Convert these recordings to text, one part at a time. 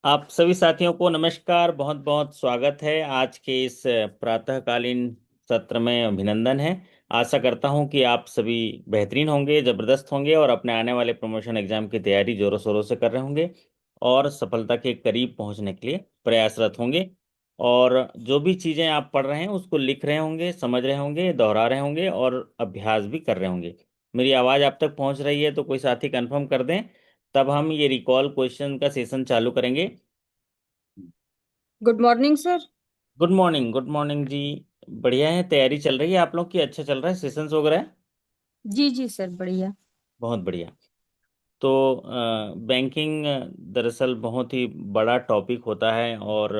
आप सभी साथियों को नमस्कार। बहुत बहुत स्वागत है आज के इस प्रातःकालीन सत्र में। अभिनंदन है। आशा करता हूं कि आप सभी बेहतरीन होंगे, जबरदस्त होंगे और अपने आने वाले प्रमोशन एग्जाम की तैयारी जोरों शोरों से कर रहे होंगे और सफलता के करीब पहुंचने के लिए प्रयासरत होंगे। और जो भी चीज़ें आप पढ़ रहे हैं उसको लिख रहे होंगे, समझ रहे होंगे, दोहरा रहे होंगे और अभ्यास भी कर रहे होंगे। मेरी आवाज़ आप तक पहुंच रही है तो कोई साथी कंफर्म कर दें, तब हम ये रिकॉल क्वेश्चन का सेशन चालू करेंगे। Good morning sir. Good morning, good morning ji. बढ़िया है, तैयारी चल रही है आप लोग की? अच्छा चल रहा है सेशंस वगैरह? जी जी सर, बढ़िया। बहुत बढ़िया। तो बैंकिंग दरअसल बहुत ही बड़ा टॉपिक होता है और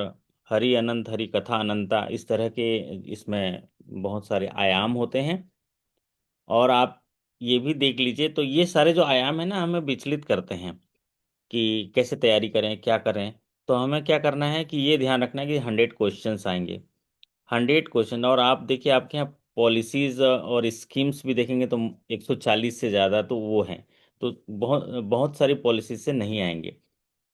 हरि अनंत हरि कथा अनंता इस तरह के इसमें बहुत सारे आयाम होते हैं। और आप ये भी देख लीजिए तो ये सारे जो आयाम है ना हमें विचलित करते हैं कि कैसे तैयारी करें, क्या करें। तो हमें क्या करना है कि ये ध्यान रखना है कि 100 क्वेश्चंस आएंगे। 100 क्वेश्चन। और आप देखिए आपके यहाँ पॉलिसीज और स्कीम्स भी देखेंगे तो 140 से ज़्यादा तो वो हैं। तो बहुत बहुत सारी पॉलिसीज से नहीं आएंगे।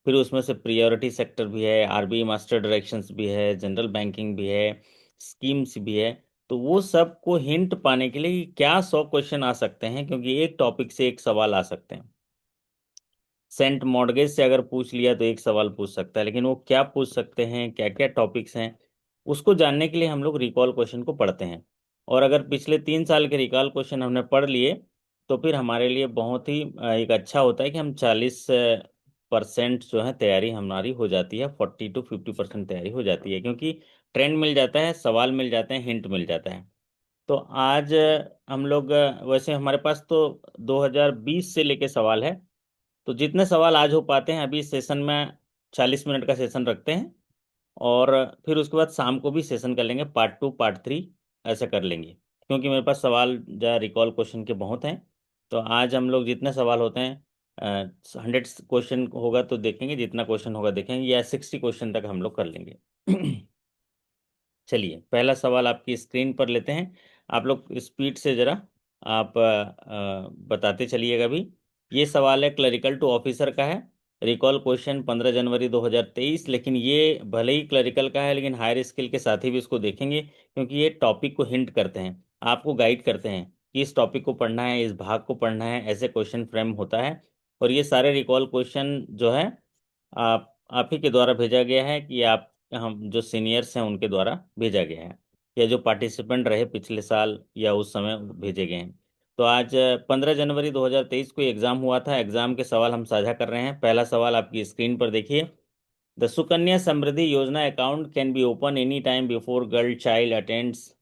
फिर उसमें से प्रियोरिटी सेक्टर भी है, आरबीआई मास्टर डायरेक्शंस भी है, जनरल बैंकिंग भी है, स्कीम्स भी है। तो वो सब को हिंट पाने के लिए कि क्या 100 क्वेश्चन आ सकते हैं, क्योंकि एक टॉपिक से एक सवाल आ सकते हैं। सेंट मॉर्गेज से अगर पूछ लिया तो एक सवाल पूछ सकता है, लेकिन वो क्या पूछ सकते हैं, क्या क्या टॉपिक्स हैं, उसको जानने के लिए हम लोग रिकॉल क्वेश्चन को पढ़ते हैं। और अगर पिछले 3 साल के रिकॉल क्वेश्चन हमने पढ़ लिए तो फिर हमारे लिए बहुत ही एक अच्छा होता है कि हम 40% जो है तैयारी हमारी हो जाती है, 40 to 50% तैयारी हो जाती है, क्योंकि ट्रेंड मिल जाता है, सवाल मिल जाते हैं, हिंट मिल जाता है। तो आज हम लोग वैसे हमारे पास तो 2020 से लेके सवाल है। तो जितने सवाल आज हो पाते हैं, अभी इस सेशन में 40 मिनट का सेशन रखते हैं और फिर उसके बाद शाम को भी सेशन कर लेंगे, पार्ट 2 पार्ट 3 ऐसा कर लेंगे, क्योंकि मेरे पास सवाल जो रिकॉल क्वेश्चन के बहुत हैं। तो आज हम लोग जितने सवाल होते हैं, 100 क्वेश्चन होगा तो देखेंगे, जितना क्वेश्चन होगा देखेंगे, या 60 क्वेश्चन तक हम लोग कर लेंगे। चलिए पहला सवाल आपकी स्क्रीन पर लेते हैं। आप लोग स्पीड से जरा आप बताते चलिएगा भी। ये सवाल है क्लरिकल टू ऑफिसर का है। रिकॉल क्वेश्चन 15 जनवरी 2023। लेकिन ये भले ही क्लरिकल का है लेकिन हायर स्किल के साथ ही भी इसको देखेंगे, क्योंकि ये टॉपिक को हिंट करते हैं, आपको गाइड करते हैं कि इस टॉपिक को पढ़ना है, इस भाग को पढ़ना है, ऐसे क्वेश्चन फ्रेम होता है। और ये सारे रिकॉल क्वेश्चन जो है आप ही के द्वारा भेजा गया है, कि आप हम जो सीनियर्स हैं उनके द्वारा भेजा गया है, या जो पार्टिसिपेंट रहे पिछले साल या उस समय भेजे गए हैं। तो आज 15 जनवरी 2023 को एग्जाम हुआ था। एग्जाम के सवाल हम साझा कर रहे हैं। पहला सवाल आपकी स्क्रीन पर देखिए। The Sukanya Samriddhi Yojana account can be open any time before girl child attends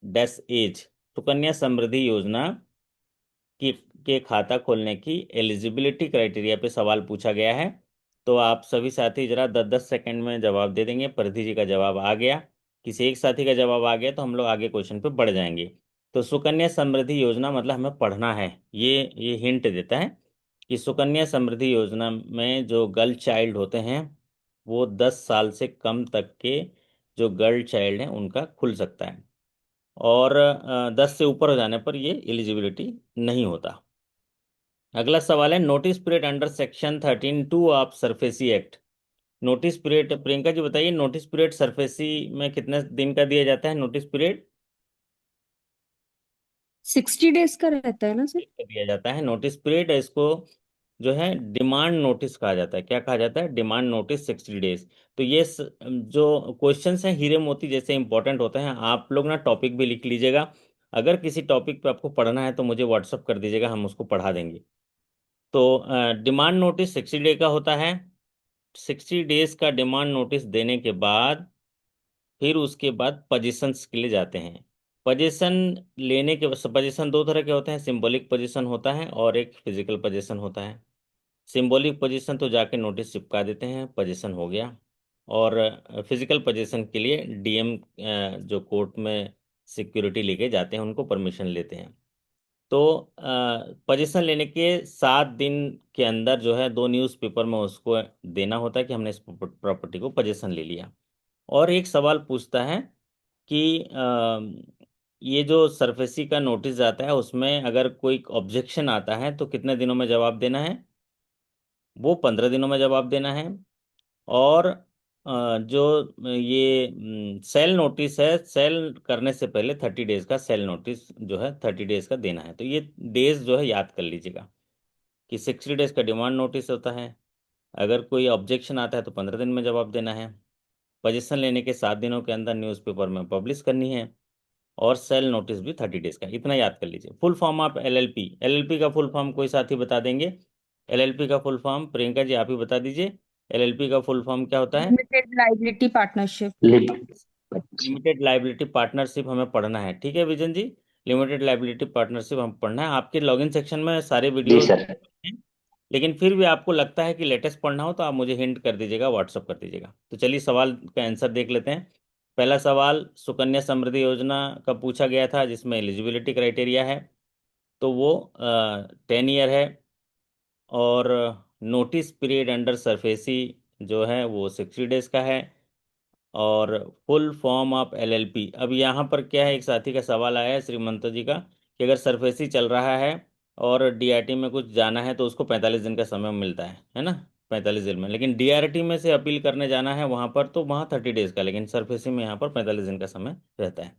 dash age. Sukanya Samriddhi Yojana की के खाता खोलने की एलिजिबिलिटी क्राइटेरिया पे सवाल पूछा गया है। तो आप सभी साथी जरा 10-10 सेकंड में जवाब दे देंगे। परिधि जी का जवाब आ गया, किसी एक साथी का जवाब आ गया तो हम लोग आगे क्वेश्चन पे बढ़ जाएंगे। तो सुकन्या समृद्धि योजना मतलब हमें पढ़ना है। ये हिंट देता है कि सुकन्या समृद्धि योजना में जो गर्ल चाइल्ड होते हैं वो 10 साल से कम तक के जो गर्ल चाइल्ड हैं उनका खुल सकता है। और 10 से ऊपर हो जाने पर ये एलिजिबिलिटी नहीं होता। अगला सवाल है notice period under section 13(2) of SARFAESI act. Notice period, Priyanka ji बताइए, नोटिस पीरियड सरफेसी में कितने दिन का दिया जाता है नोटिस पीरियड? 60 डेज का रहता है ना सर? दिया जाता है नोटिस पीरियड। इसको जो है डिमांड नोटिस कहा जाता है। क्या कहा जाता है? Demand notice 60 days. तो ये जो क्वेश्चंस हैं हीरे मोती जैसे इंपॉर्टेंट होते हैं। आप लोग ना टॉपिक भी लिख लीजिएगा। अगर किसी टॉपिक पे आपको पढ़ना है तो मुझे व्हाट्सअप कर दीजिएगा, हम उसको पढ़ा देंगे। तो डिमांड नोटिस 60 डे का होता है। 60 डेज का डिमांड नोटिस देने के बाद फिर उसके बाद पोजीशंस के लिए जाते हैं। पोजीशन लेने के पोजीशन दो तरह के होते हैं, सिंबॉलिक पोजीशन होता है और एक फिजिकल पोजीशन होता है। सिंबॉलिक पोजीशन तो जाके नोटिस चिपका देते हैं, पोजीशन हो गया। और फिजिकल पोजीशन के लिए डीएम जो कोर्ट में सिक्योरिटी लेके जाते हैं उनको परमिशन लेते हैं। तो पोजीशन लेने के 7 दिन के अंदर जो है 2 न्यूज़पेपर में उसको देना होता है कि हमने इस प्रॉपर्टी को पोजीशन ले लिया। और एक सवाल पूछता है कि ये जो सरफेसी का नोटिस आता है उसमें अगर कोई ऑब्जेक्शन आता है तो कितने दिनों में जवाब देना है? वो 15 दिनों में जवाब देना है। और जो ये सेल नोटिस है, सेल करने से पहले 30 डेज का सेल नोटिस जो है 30 डेज का देना है। तो ये डेज जो है याद कर लीजिएगा कि 60 डेज का डिमांड नोटिस होता है। अगर कोई ऑब्जेक्शन आता है तो 15 दिन में जवाब देना है। पोजीशन लेने के 7 दिनों के अंदर न्यूज़पेपर में पब्लिश करनी है। और सेल नोटिस भी 30 डेज का। इतना याद कर लीजिए। फुल फॉर्म आप एलएलपी, एलएलपी का फुल फॉर्म कोई साथी बता देंगे? एलएलपी का फुल फॉर्म प्रियंका जी आप ही बता दीजिए। एलएलपी का फुल फॉर्म क्या होता है? Limited liability partnership. लिप अच्छा। लिमिटेड लाइबिलिटी पार्टनरशिप हमें पढ़ना है, ठीक है विजन जी। लिमिटेड लाइबिलिटी पार्टनरशिप हम पढ़ना है। आपके लॉगिन सेक्शन में सारे जी वीडियोस सर। हैं, लेकिन फिर भी आपको लगता है कि लेटेस्ट पढ़ना हो तो आप मुझे हिंट कर दीजिएगा, व्हाट्सअप कर दीजिएगा। तो चलिए सवाल का आंसर देख लेते हैं। पहला सवाल सुकन्या समृद्धि योजना का पूछा गया था, जिसमें एलिजिबिलिटी क्राइटेरिया है। तो वो 10 ईयर है। और नोटिस पीरियड अंडर सरफेसी जो है वो 60 डेज का है। और फुल फॉर्म ऑफ एलएलपी, अब यहाँ पर क्या है, एक साथी का सवाल आया है श्रीमंत जी का कि अगर सरफेसी चल रहा है और डीआरटी में कुछ जाना है तो उसको 45 दिन का समय मिलता है ना, 45 दिन में। लेकिन डीआरटी में से अपील करने जाना है वहाँ पर तो वहाँ 30 डेज का, लेकिन सरफेसी में यहाँ पर 45 दिन का समय रहता है।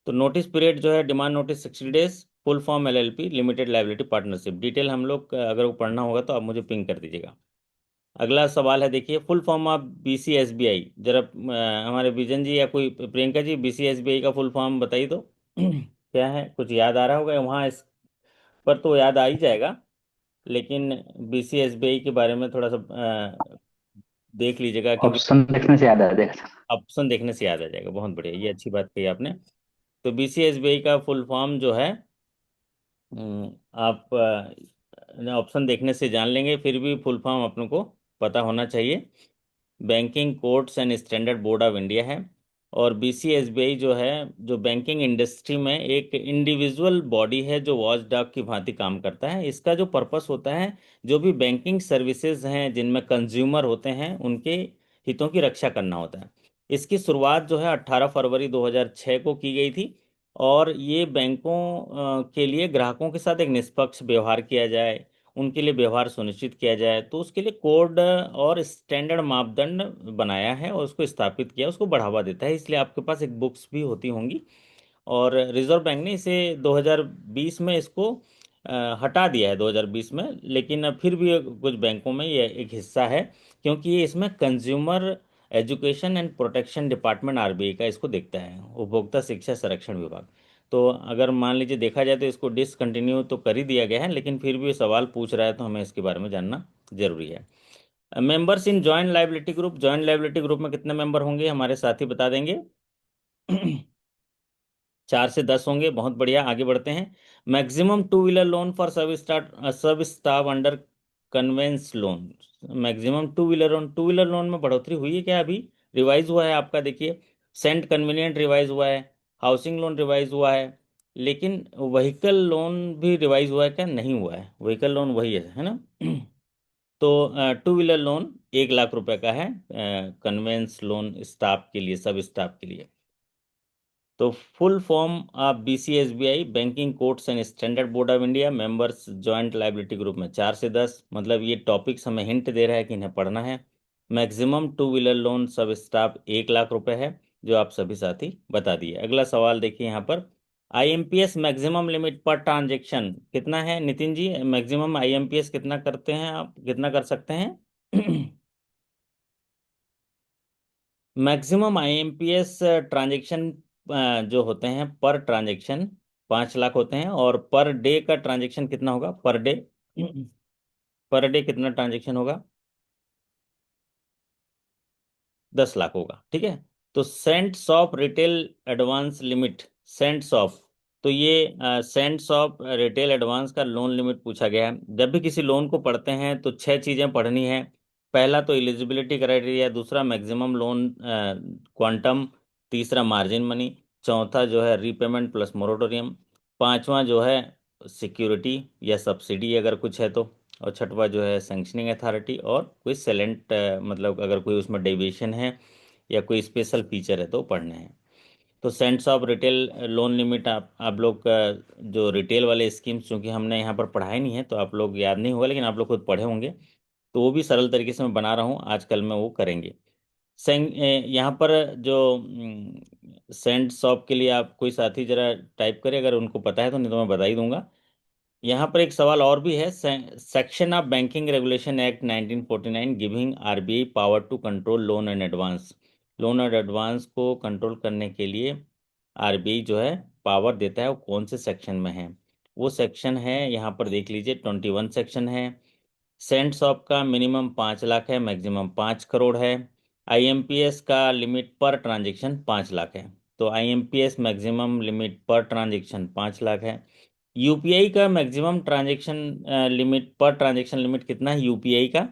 तो नोटिस पीरियड जो है demand notice 60 days, full form LLP limited liability partnership. Detail हम लोग अगर वो पढ़ना होगा तो आप मुझे पिंग कर दीजिएगा। अगला सवाल है, देखिए फुल फॉर्म ऑफ बीसीएसबीआई। जरा हमारे विजन जी या कोई प्रियंका जी बीसीएसबीआई का फुल फॉर्म बताइए तो क्या है? कुछ याद आ रहा होगा वहाँ, इस पर तो याद आ ही जाएगा, लेकिन बीसीएसबीआई के बारे में थोड़ा सा देख लीजिएगा कि ऑप्शन देखने से याद आ जाएगा। ऑप्शन देखने से याद आ जाएगा। बहुत बढ़िया, ये अच्छी बात कही आपने। तो बीसीएसबीआई का फुल फॉर्म जो है आप ऑप्शन देखने से जान लेंगे, फिर भी फुल फॉर्म अपने को पता होना चाहिए। Banking codes and standard board of India है। और बीसीएसबीआई जो है, जो बैंकिंग इंडस्ट्री में एक इंडिविजुअल बॉडी है जो वॉच डॉग की भांति काम करता है। इसका जो पर्पस होता है, जो भी बैंकिंग सर्विसेज हैं जिनमें कंज्यूमर होते हैं उनके हितों की रक्षा करना होता है। इसकी शुरुआत जो है 18 फरवरी 2006 को की गई थी। और ये बैंकों के लिए ग्राहकों के साथ एक निष्पक्ष व्यवहार किया जाए, उनके लिए व्यवहार सुनिश्चित किया जाए, तो उसके लिए कोड और स्टैंडर्ड मापदंड बनाया है और उसको स्थापित किया, उसको बढ़ावा देता है। इसलिए आपके पास एक बुक्स भी होती होंगी। और रिजर्व बैंक ने इसे 2020 में इसको हटा दिया है 2020 में, लेकिन अब फिर भी कुछ बैंकों में ये एक हिस्सा है, क्योंकि ये इसमें consumer education and protection department RBI का इसको देखता है, उपभोक्ता शिक्षा संरक्षण विभाग। तो अगर मान लीजिए देखा जाए तो इसको डिसकंटिन्यू तो कर ही दिया गया है, लेकिन फिर भी सवाल पूछ रहा है तो हमें इसके बारे में जानना जरूरी है। Members in joint liability group, joint liability group में कितने मेंबर होंगे हमारे साथी बता देंगे? 4 से 10 होंगे। बहुत बढ़िया, आगे बढ़ते हैं। Maximum two wheeler loan for sub staff under conveyance loan. Maximum two wheeler loan, two wheeler loan में बढ़ोतरी हुई है क्या? अभी रिवाइज हुआ है आपका, देखिए सेंट कन्वीनियंट रिवाइज हुआ है, हाउसिंग लोन रिवाइज हुआ है, लेकिन व्हीकल लोन भी रिवाइज हुआ है क्या? नहीं हुआ है, व्हीकल लोन वही है ना। तो टू व्हीलर लोन 1 लाख रुपए का है, कन्वेंस लोन स्टाफ के लिए, सब स्टाफ के लिए। तो full form of BCSBI banking codes and standard board of India, members joint liability group में 4 से 10, मतलब ये टॉपिक्स हमें हिंट दे रहा है कि इन्हें पढ़ना है। मैक्सिमम टू व्हीलर लोन सब स्टाफ 1 लाख रुपए है, जो आप सभी साथी बता दिए। अगला सवाल देखिए यहाँ पर, IMPS maximum limit per transaction कितना है नितिन जी? मैक्सिमम आईएमपीएस कितना करते हैं आप, कितना कर सकते हैं? मैक्सिमम आईएमपीएस ट्रांजैक्शन जो होते हैं पर ट्रांजैक्शन 5 लाख होते हैं। और पर डे का ट्रांजैक्शन कितना होगा पर डे? पर डे कितना ट्रांजैक्शन होगा? 10 लाख होगा, ठीक है। तो cents of retail advance limit, cents of, तो ये सेंट्स ऑफ रिटेल एडवांस का लोन लिमिट पूछा गया है। जब भी किसी लोन को पढ़ते हैं तो 6 चीजें पढ़नी है। पहला तो एलिजिबिलिटी क्राइटेरिया, दूसरा मैक्सिमम लोन क्वांटम, तीसरा मार्जिन मनी, चौथा जो है रीपेमेंट प्लस मोरेटोरियम, पांचवा जो है सिक्योरिटी या सब्सिडी अगर कुछ है तो, और छठवा जो है सैंक्शनिंग अथॉरिटी, और कोई सेलेंट मतलब अगर कोई उसमें डेविएशन है या कोई स्पेशल फीचर है तो पढ़ने हैं। तो cents of retail loan limit, आप लोग का जो रिटेल वाले स्कीम्स, चूंकि हमने यहाँ पर पढ़ाई नहीं है तो आप लोग याद नहीं होगा, लेकिन आप लोग खुद पढ़े होंगे। तो वो भी सरल तरीके से मैं बना रहा हूँ, आजकल में वो करेंगे। यहाँ पर जो सेंट शॉप के लिए आप कोई साथी जरा टाइप करें, अगर उनको पता है तो, नहीं तो मैं बता ही दूंगा। यहाँ पर एक सवाल और भी है। Section of banking regulation act 1949 giving RBI power to control loan and advance. Loan और एडवांस को कंट्रोल करने के लिए आरबीआई जो है पावर देता है, वो कौन से सेक्शन में है? वो सेक्शन है, यहाँ पर देख लीजिए, 21 सेक्शन है। सेंट्स ऑफ का मिनिमम 5 लाख है, मैक्सिमम 5 करोड़ है। आईएमपीएस का लिमिट पर ट्रांजेक्शन 5 लाख है। तो IMPS maximum limit per transaction 5 lakh है। यूपीआई का maximum transaction limit per transaction limit कितना है यूपीआई का?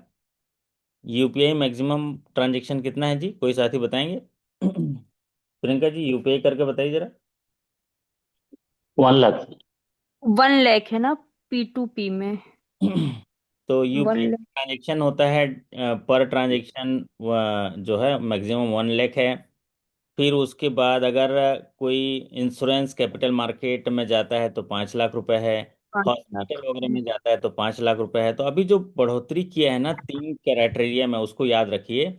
यूपीआई मैक्सिमम ट्रांजेक्शन कितना है जी, कोई साथी बताएंगे? प्रियंका जी यूपीआई करके बताइए जरा। 1 लाख। 1 लाख है ना, P2P में। तो वन यूपीआई लाख ट्रांजेक्शन होता है पर ट्रांजेक्शन जो है मैक्सिमम 1 लाख है। फिर उसके बाद अगर कोई इंश्योरेंस कैपिटल मार्केट में जाता है तो 5 लाख रुपए है। 5 लाख। हॉस्पिटल वगैरह में जाता है तो 5 लाख रुपए है। तो अभी जो बढ़ोतरी किया है ना 3 क्राइटेरिया में, उसको याद रखिए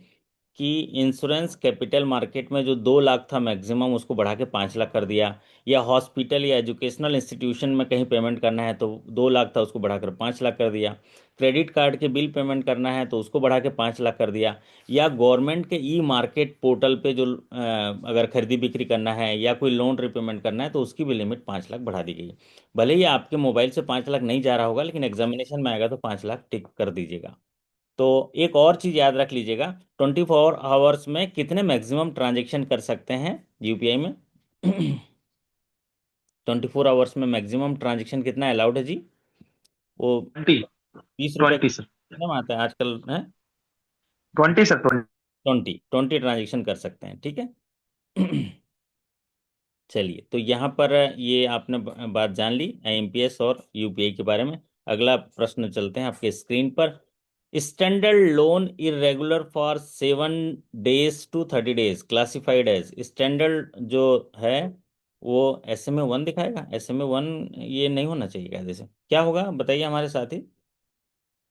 कि इंश्योरेंस कैपिटल मार्केट में जो 2 लाख था मैक्सिमम, उसको बढ़ा के 5 लाख कर दिया। या हॉस्पिटल या एजुकेशनल इंस्टीट्यूशन में कहीं पेमेंट करना है तो 2 लाख था, उसको बढ़ाकर 5 लाख कर दिया। क्रेडिट कार्ड के बिल पेमेंट करना है तो उसको बढ़ा के 5 लाख कर दिया। या गवर्नमेंट के ई मार्केट पोर्टल पे जो अगर खरीदी बिक्री करना है या कोई लोन रिपेमेंट करना है तो उसकी भी लिमिट 5 लाख बढ़ा दी गई। भले ही आपके मोबाइल से 5 लाख नहीं जा रहा होगा, लेकिन एग्जामिनेशन में आएगा तो 5 लाख टिक कर दीजिएगा। तो एक और चीज याद रख लीजिएगा, 24 आवर्स में कितने मैक्सिमम ट्रांजेक्शन कर सकते हैं यूपीआई में? 24 आवर्स में मैक्सिमम ट्रांजेक्शन कितना अलाउड है जी? वो 20। 20 रुपए 20 सर। कितना में आता है आजकल है? 20 सर, 20। 20 ट्रांजेक्शन कर सकते हैं, ठीक है। चलिए, तो यहाँ पर ये आपने बात जान ली आईएमपीएस और यूपीआई के बारे में। अगला प्रश्न चलते हैं आपके स्क्रीन पर। Standard loan irregular for 7 days to 30 days classified as standard जो है वो SMA 1 दिखाएगा। SMA 1 ये नहीं होना चाहिए क्या? जैसे क्या होगा बताइए हमारे साथी।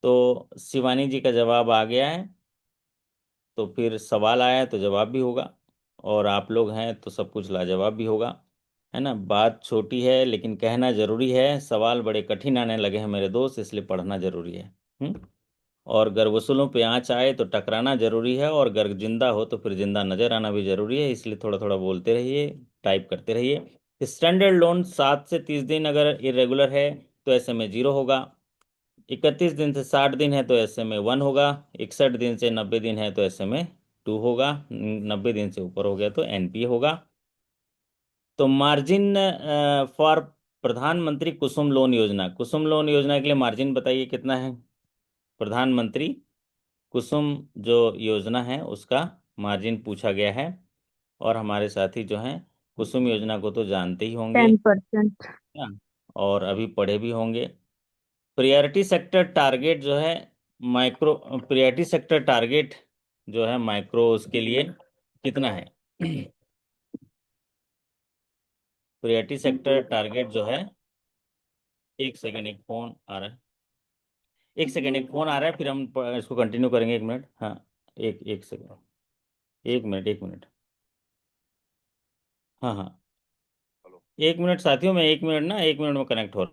तो शिवानी जी का जवाब आ गया है, तो फिर सवाल आया है तो जवाब भी होगा, और आप लोग हैं तो सब कुछ लाजवाब भी होगा, है ना। बात छोटी है लेकिन कहना जरूरी है। सवाल बड़े कठिन आने लगे हैं मेरे दोस्त, इसलिए पढ़ना जरूरी है। और गर वसूलों पे आँच आए तो टकराना जरूरी है, और गर जिंदा हो तो फिर जिंदा नजर आना भी जरूरी है। इसलिए थोड़ा थोड़ा बोलते रहिए, टाइप करते रहिए। स्टैंडर्ड लोन 7 से 30 दिन अगर इरेगुलर है तो SMA 0 होगा। 31 दिन से 60 दिन है तो SMA 1 होगा। 61 दिन से 90 दिन है तो SMA 2 होगा। 90 दिन से ऊपर हो गया तो NPA होगा। तो मार्जिन फॉर प्रधानमंत्री कुसुम लोन योजना, कुसुम लोन योजना के लिए मार्जिन बताइए कितना है? प्रधानमंत्री कुसुम जो योजना है उसका मार्जिन पूछा गया है। और हमारे साथी जो हैं कुसुम योजना को तो जानते ही होंगे, 10%। है ना, और अभी पढ़े भी होंगे। प्रियरिटी सेक्टर टारगेट जो है माइक्रो, प्रियरिटी सेक्टर टारगेट जो है माइक्रो, उसके लिए कितना है? प्रियरिटी सेक्टर टारगेट जो है, एक सेकेंड, एक फोन आ रहा है। एक सेकेंड, एक फोन आ रहा है, फिर हम इसको कंटिन्यू करेंगे। 1 मिनट, हाँ। एक एक सेकेंड, 1 मिनट, 1 मिनट। हाँ हाँ, 1 मिनट साथियों, मैं 1 मिनट ना, 1 मिनट में कनेक्ट हो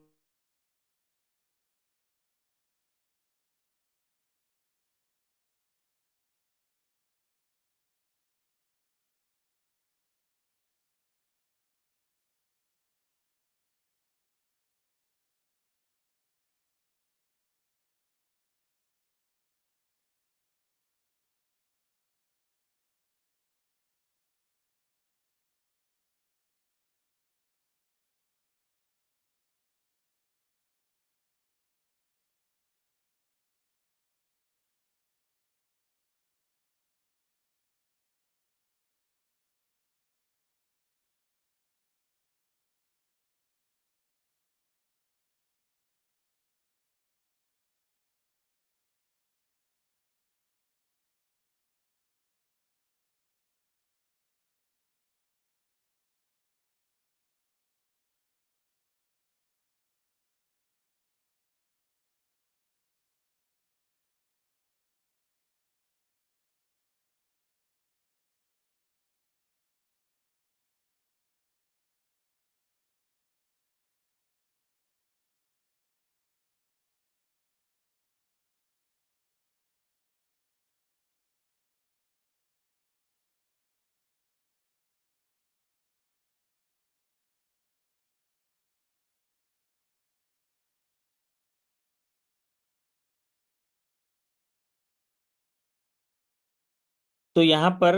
तो यहाँ पर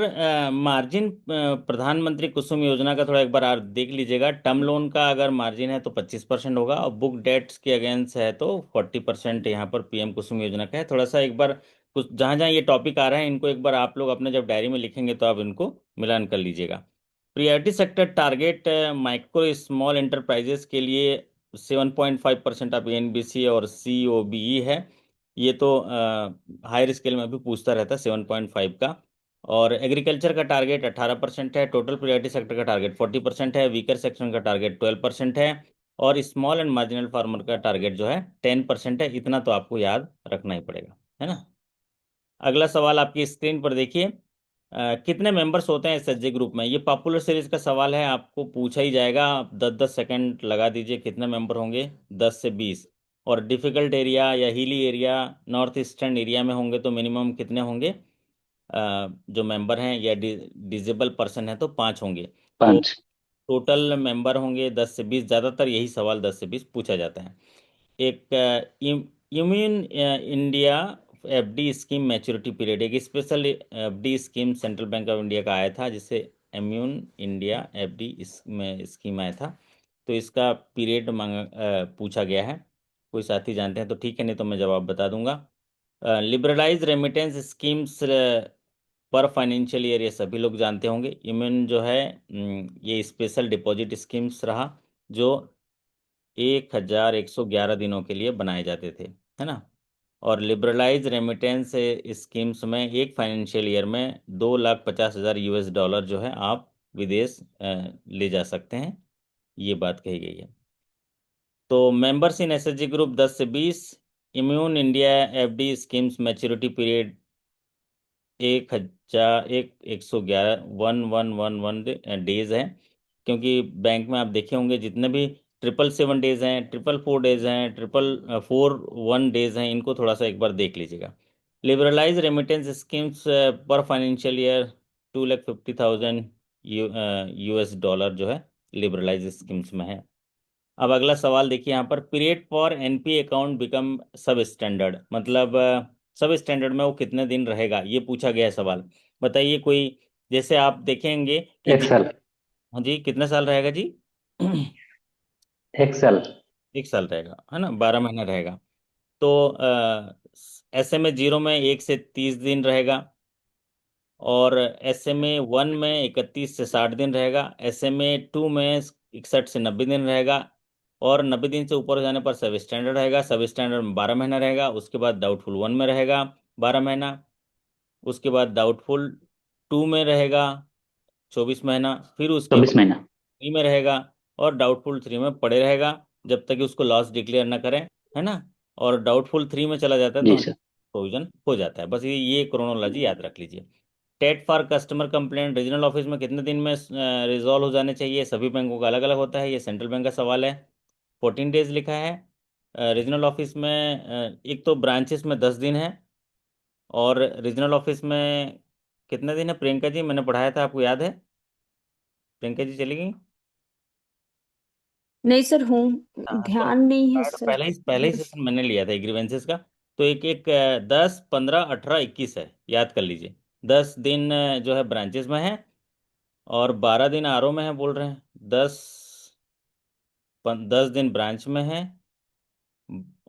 मार्जिन प्रधानमंत्री कुसुम योजना का थोड़ा एक बार आप देख लीजिएगा। टर्म लोन का अगर मार्जिन है तो 25% होगा, और बुक डेट्स के अगेंस्ट है तो 40% यहाँ पर पीएम कुसुम योजना का है। थोड़ा सा एक बार कुछ जहाँ जहाँ ये टॉपिक आ रहे हैं इनको एक बार आप लोग अपने जब डायरी में लिखेंगे तो आप इनको मिलान कर लीजिएगा। Priority sector target micro small enterprises के लिए 7.5% ऑफ एनबीसी और सीओबीई है। ये तो हायर स्केल में भी पूछता रहता है 7.5 का। और एग्रीकल्चर का टारगेट 18% है, टोटल प्रायोरिटी सेक्टर का टारगेट 40% है, वीकर सेक्शन का टारगेट 12% है, और स्मॉल एंड मार्जिनल फार्मर का टारगेट जो है 10% है। इतना तो आपको याद रखना ही पड़ेगा, है ना। अगला सवाल आपकी स्क्रीन पर देखिए। कितने मेंबर्स होते हैं एसएचजी ग्रुप में? ये पॉपुलर सीरीज का सवाल है, आपको पूछा ही जाएगा। आप 10-10 सेकंड लगा दीजिए, कितने मेंबर होंगे? 10 से 20। और डिफिकल्ट एरिया या hilly area, north eastern area में होंगे तो मिनिमम कितने होंगे जो मेंबर हैं, या डिजेबल पर्सन है तो 5 होंगे। तो 5। टोटल मेंबर होंगे 10 से 20। ज़्यादातर यही सवाल 10 से 20 पूछा जाता है। एक immune India FD scheme maturity period, एक special FD scheme central bank of India का आया था जिससे इम्यून इंडिया एफडी में स्कीम आया था। तो इसका पीरियड पूछा गया है। कोई साथी जानते हैं तो ठीक है, नहीं तो मैं जवाब बता दूंगा। लिबरलाइज रेमिटेंस स्कीम्स पर फाइनेंशियल ईयर, ये सभी लोग जानते होंगे। इम्यून जो है ये स्पेशल डिपॉजिट स्कीम्स रहा जो 1111 दिनों के लिए बनाए जाते थे, है ना। और लिबरलाइज रेमिटेंस स्कीम्स में एक फाइनेंशियल ईयर में 2,50,000 US डॉलर जो है आप विदेश ले जा सकते हैं, ये बात कही गई है। तो मेंबर्स इन एसएचजी ग्रुप 10 से 20। Immune India FD schemes maturity period 1,111 days है। क्योंकि बैंक में आप देखे होंगे जितने भी 777 डेज हैं, 444 डेज हैं, 441 डेज हैं, इनको थोड़ा सा एक बार देख लीजिएगा। लिबरलाइज रेमिटेंस स्कीम्स पर फाइनेंशियल ईयर 2,50,000 US डॉलर जो है लिबरलाइज स्कीम्स में है। अब अगला सवाल देखिए यहाँ पर। Period for NP account become सब स्टैंडर्ड, मतलब सब स्टैंडर्ड में वो कितने दिन रहेगा, ये पूछा गया है सवाल। बताइए कोई। जैसे आप देखेंगे कि 1 साल। हाँ जी, कितने साल रहेगा जी? 1 साल। 1 साल रहेगा, है ना, 12 महीना रहेगा। तो एसएमए 0 में 1 से 30 दिन रहेगा, और एसएमए 1 में 31 से 60 दिन रहेगा, एसएमए 2 में 61 से 90 दिन रहेगा, और 90 दिन से ऊपर हो जाने पर सब स्टैंडर्ड रहेगा। सब स्टैंडर्ड में 12 महीना रहेगा। उसके बाद डाउटफुल 1 में रहेगा 12 महीना। उसके बाद डाउटफुल 2 में रहेगा 24 महीना। फिर उसके बाद 24 महीना। 3 में रहेगा, और डाउटफुल 3 में पड़े रहेगा जब तक कि उसको लॉस डिक्लेयर ना करें, है ना। और डाउटफुल 3 में चला जाता है जी तो सर। प्रोविजन हो जाता है। बस ये क्रोनोलॉजी याद रख लीजिए। TAT for customer complaint regional office में कितने दिन में रिजॉल्व हो जाने चाहिए? सभी बैंकों का अलग अलग होता है, ये सेंट्रल बैंक का सवाल है। 14 डेज लिखा है। रीजनल ऑफिस में एक तो ब्रांचेस में 10 दिन है, और रीजनल ऑफिस में कितने दिन है प्रियंका जी? मैंने पढ़ाया था, आपको याद है? प्रियंका जी चली गई। नहीं सर, हूँ। हाँ, तो ध्यान नहीं है शायद सर। पहले ही सेशन मैंने लिया था ग्रीवेंसेस का। तो एक एक 10, 15, 18, 21 है, याद कर लीजिए। 10 दिन जो है ब्रांचेस में है, और 12 दिन आरओ में है बोल रहे हैं। 10 दिन ब्रांच में है।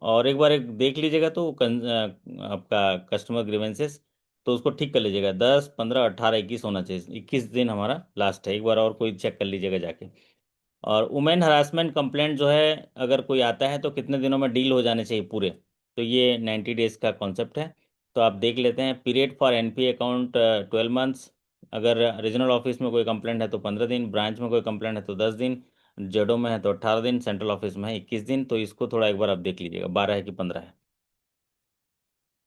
और एक बार एक देख लीजिएगा तो आपका कस्टमर ग्रीवेंसेस, तो उसको ठीक कर लीजिएगा। 10, 15, 18, 21 होना चाहिए। 21 दिन हमारा लास्ट है। एक बार और कोई चेक कर लीजिएगा जाके। और वुमेन हरासमेंट कंप्लेंट जो है अगर कोई आता है तो कितने दिनों में डील हो जाने चाहिए पूरे? तो ये 90 डेज का कॉन्सेप्ट है। तो आप देख लेते हैं। Period for NP account 12 months. अगर रीजनल ऑफिस में कोई कंप्लेंट है तो 15 दिन, ब्रांच में कोई कंप्लेंट है तो 10 दिन, जेडो में है तो 18 दिन, सेंट्रल ऑफिस में है 21 दिन। तो इसको थोड़ा एक बार आप देख लीजिएगा 12 है कि 15 है।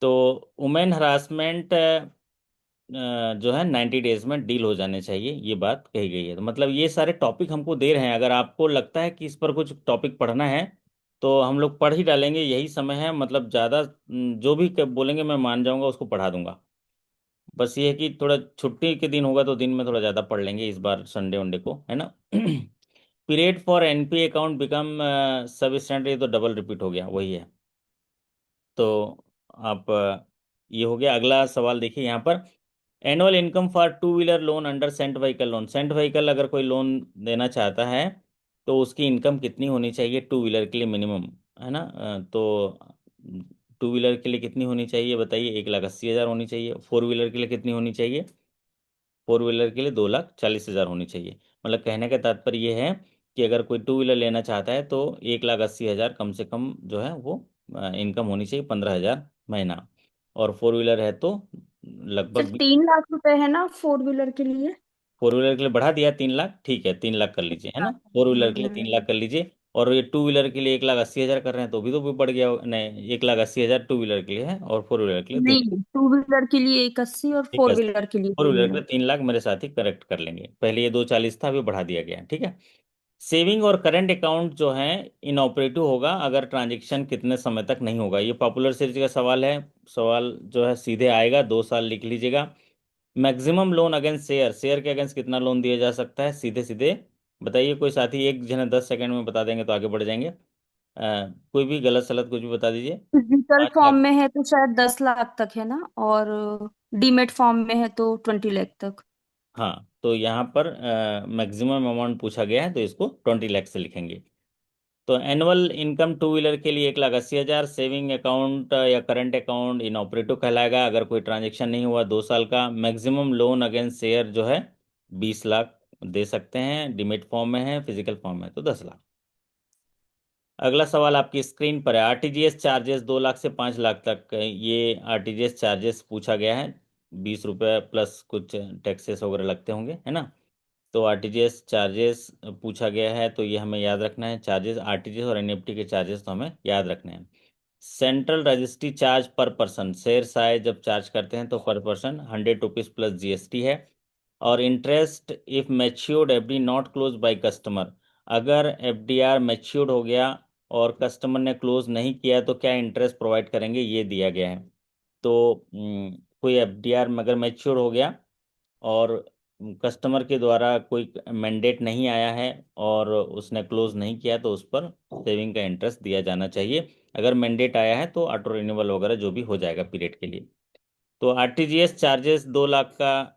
तो वुमेन हरासमेंट जो है 90 डेज में डील हो जाने चाहिए, ये बात कही गई है। तो मतलब ये सारे टॉपिक हमको दे रहे हैं। अगर आपको लगता है कि इस पर कुछ टॉपिक पढ़ना है तो हम लोग पढ़ ही डालेंगे, यही समय है। मतलब ज़्यादा जो भी बोलेंगे मैं मान जाऊंगा, उसको पढ़ा दूंगा। बस ये है कि थोड़ा छुट्टी के दिन होगा तो दिन में थोड़ा ज़्यादा पढ़ लेंगे इस बार, संडे वनडे को, है ना। Period for NP account become सब स्टैंडर्ड, ये तो डबल रिपीट हो गया, वही है। तो आप ये हो गया। अगला सवाल देखिए यहाँ पर। Annual income for two wheeler loan under cent vehicle loan, cent vehicle अगर कोई लोन देना चाहता है तो उसकी इनकम कितनी होनी चाहिए टू व्हीलर के लिए मिनिमम, है ना? तो टू व्हीलर के लिए कितनी होनी चाहिए बताइए? 1,80,000 होनी चाहिए। फोर व्हीलर के लिए कितनी होनी चाहिए? फोर व्हीलर के लिए 2,40,000 होनी चाहिए। मतलब कहने का तात्पर्य ये है कि अगर कोई टू व्हीलर लेना चाहता है तो 1,80,000 कम से कम जो है वो इनकम होनी चाहिए, 15,000 महीना। और फोर व्हीलर है तो सर लगभग 3 लाख रुपए है ना फोर व्हीलर के लिए? फोर व्हीलर के लिए बढ़ा दिया 3 लाख, ठीक है 3 लाख कर लीजिए, है ना? फोर व्हीलर के लिए 3 लाख कर लीजिए। और ये टू व्हीलर के लिए 1,80,000 कर रहे हैं तो भी बढ़ गया नहीं, 1,80,000 टू व्हीलर के लिए है और फोर व्हीलर के लिए तीन। नहीं, टू व्हीलर के लिए 180 और ठीक फोर है, व्हीलर के लिए फोर व्हीलर के 3 लाख। लिए 3 लाख मेरे साथ ही करेक्ट कर लेंगे। पहले ये 2,40 था, अभी बढ़ा दिया गया है, ठीक है। सेविंग और करंट अकाउंट जो है इनऑपरेटिव होगा अगर ट्रांजैक्शन कितने समय तक नहीं होगा। ये पॉपुलर सीरीज का सवाल है। सवाल जो है सीधे आएगा, 2 साल लिख लीजिएगा। Maximum loan against share, share के अगेंस्ट कितना लोन दिया जा सकता है, सीधे सीधे बताइए। कोई साथी एक जने 10 सेकंड में बता देंगे तो आगे बढ़ जाएंगे। कोई भी गलत सलत कुछ भी बता दीजिए। फिजिकल 5 लाख। फॉर्म में है तो शायद 10 लाख तक है ना, और डीमेट फॉर्म में है तो 20 लाख तक। हाँ, तो यहाँ पर मैक्सिमम अमाउंट पूछा गया है तो इसको 20 लाख से लिखेंगे। तो एनुअल इनकम टू व्हीलर के लिए 1,80,000। सेविंग अकाउंट या करंट अकाउंट इनऑपरेटिव कहलाएगा अगर कोई ट्रांजेक्शन नहीं हुआ 2 साल का। मैक्सिमम लोन अगेंस्ट शेयर जो है 20 लाख दे सकते हैं, डिमिट फॉर्म में है, फिजिकल फॉर्म में तो 10 लाख। अगला सवाल आपकी स्क्रीन पर है। आरटीजीएस चार्जेस 2 लाख से 5 लाख तक, ये आरटीजीएस चार्जेस पूछा गया है। 20 रुपये प्लस कुछ टैक्सेस वगैरह लगते होंगे, है ना? तो आरटीजीएस चार्जेस पूछा गया है तो ये हमें याद रखना है। चार्जेस आरटीजीएस और एनईएफटी के चार्जेस तो हमें याद रखने हैं। सेंट्रल रजिस्ट्री चार्ज पर पर्सन, शेयर साइज जब चार्ज करते हैं तो पर पर्सन 100 रुपीज़ प्लस जीएसटी है। और interest if matured FD not close by customer, अगर एफडीआर मैच्योर्ड हो गया और कस्टमर ने क्लोज नहीं किया तो क्या इंटरेस्ट प्रोवाइड करेंगे, ये दिया गया है। तो कोई एफडीआर अगर मैच्योर हो गया और कस्टमर के द्वारा कोई मैंडेट नहीं आया है और उसने क्लोज नहीं किया तो उस पर सेविंग का इंटरेस्ट दिया जाना चाहिए। अगर मैंडेट आया है तो ऑटो रिन्यूअल वगैरह जो भी हो जाएगा पीरियड के लिए। तो आरटीजीएस चार्जेस 2 लाख का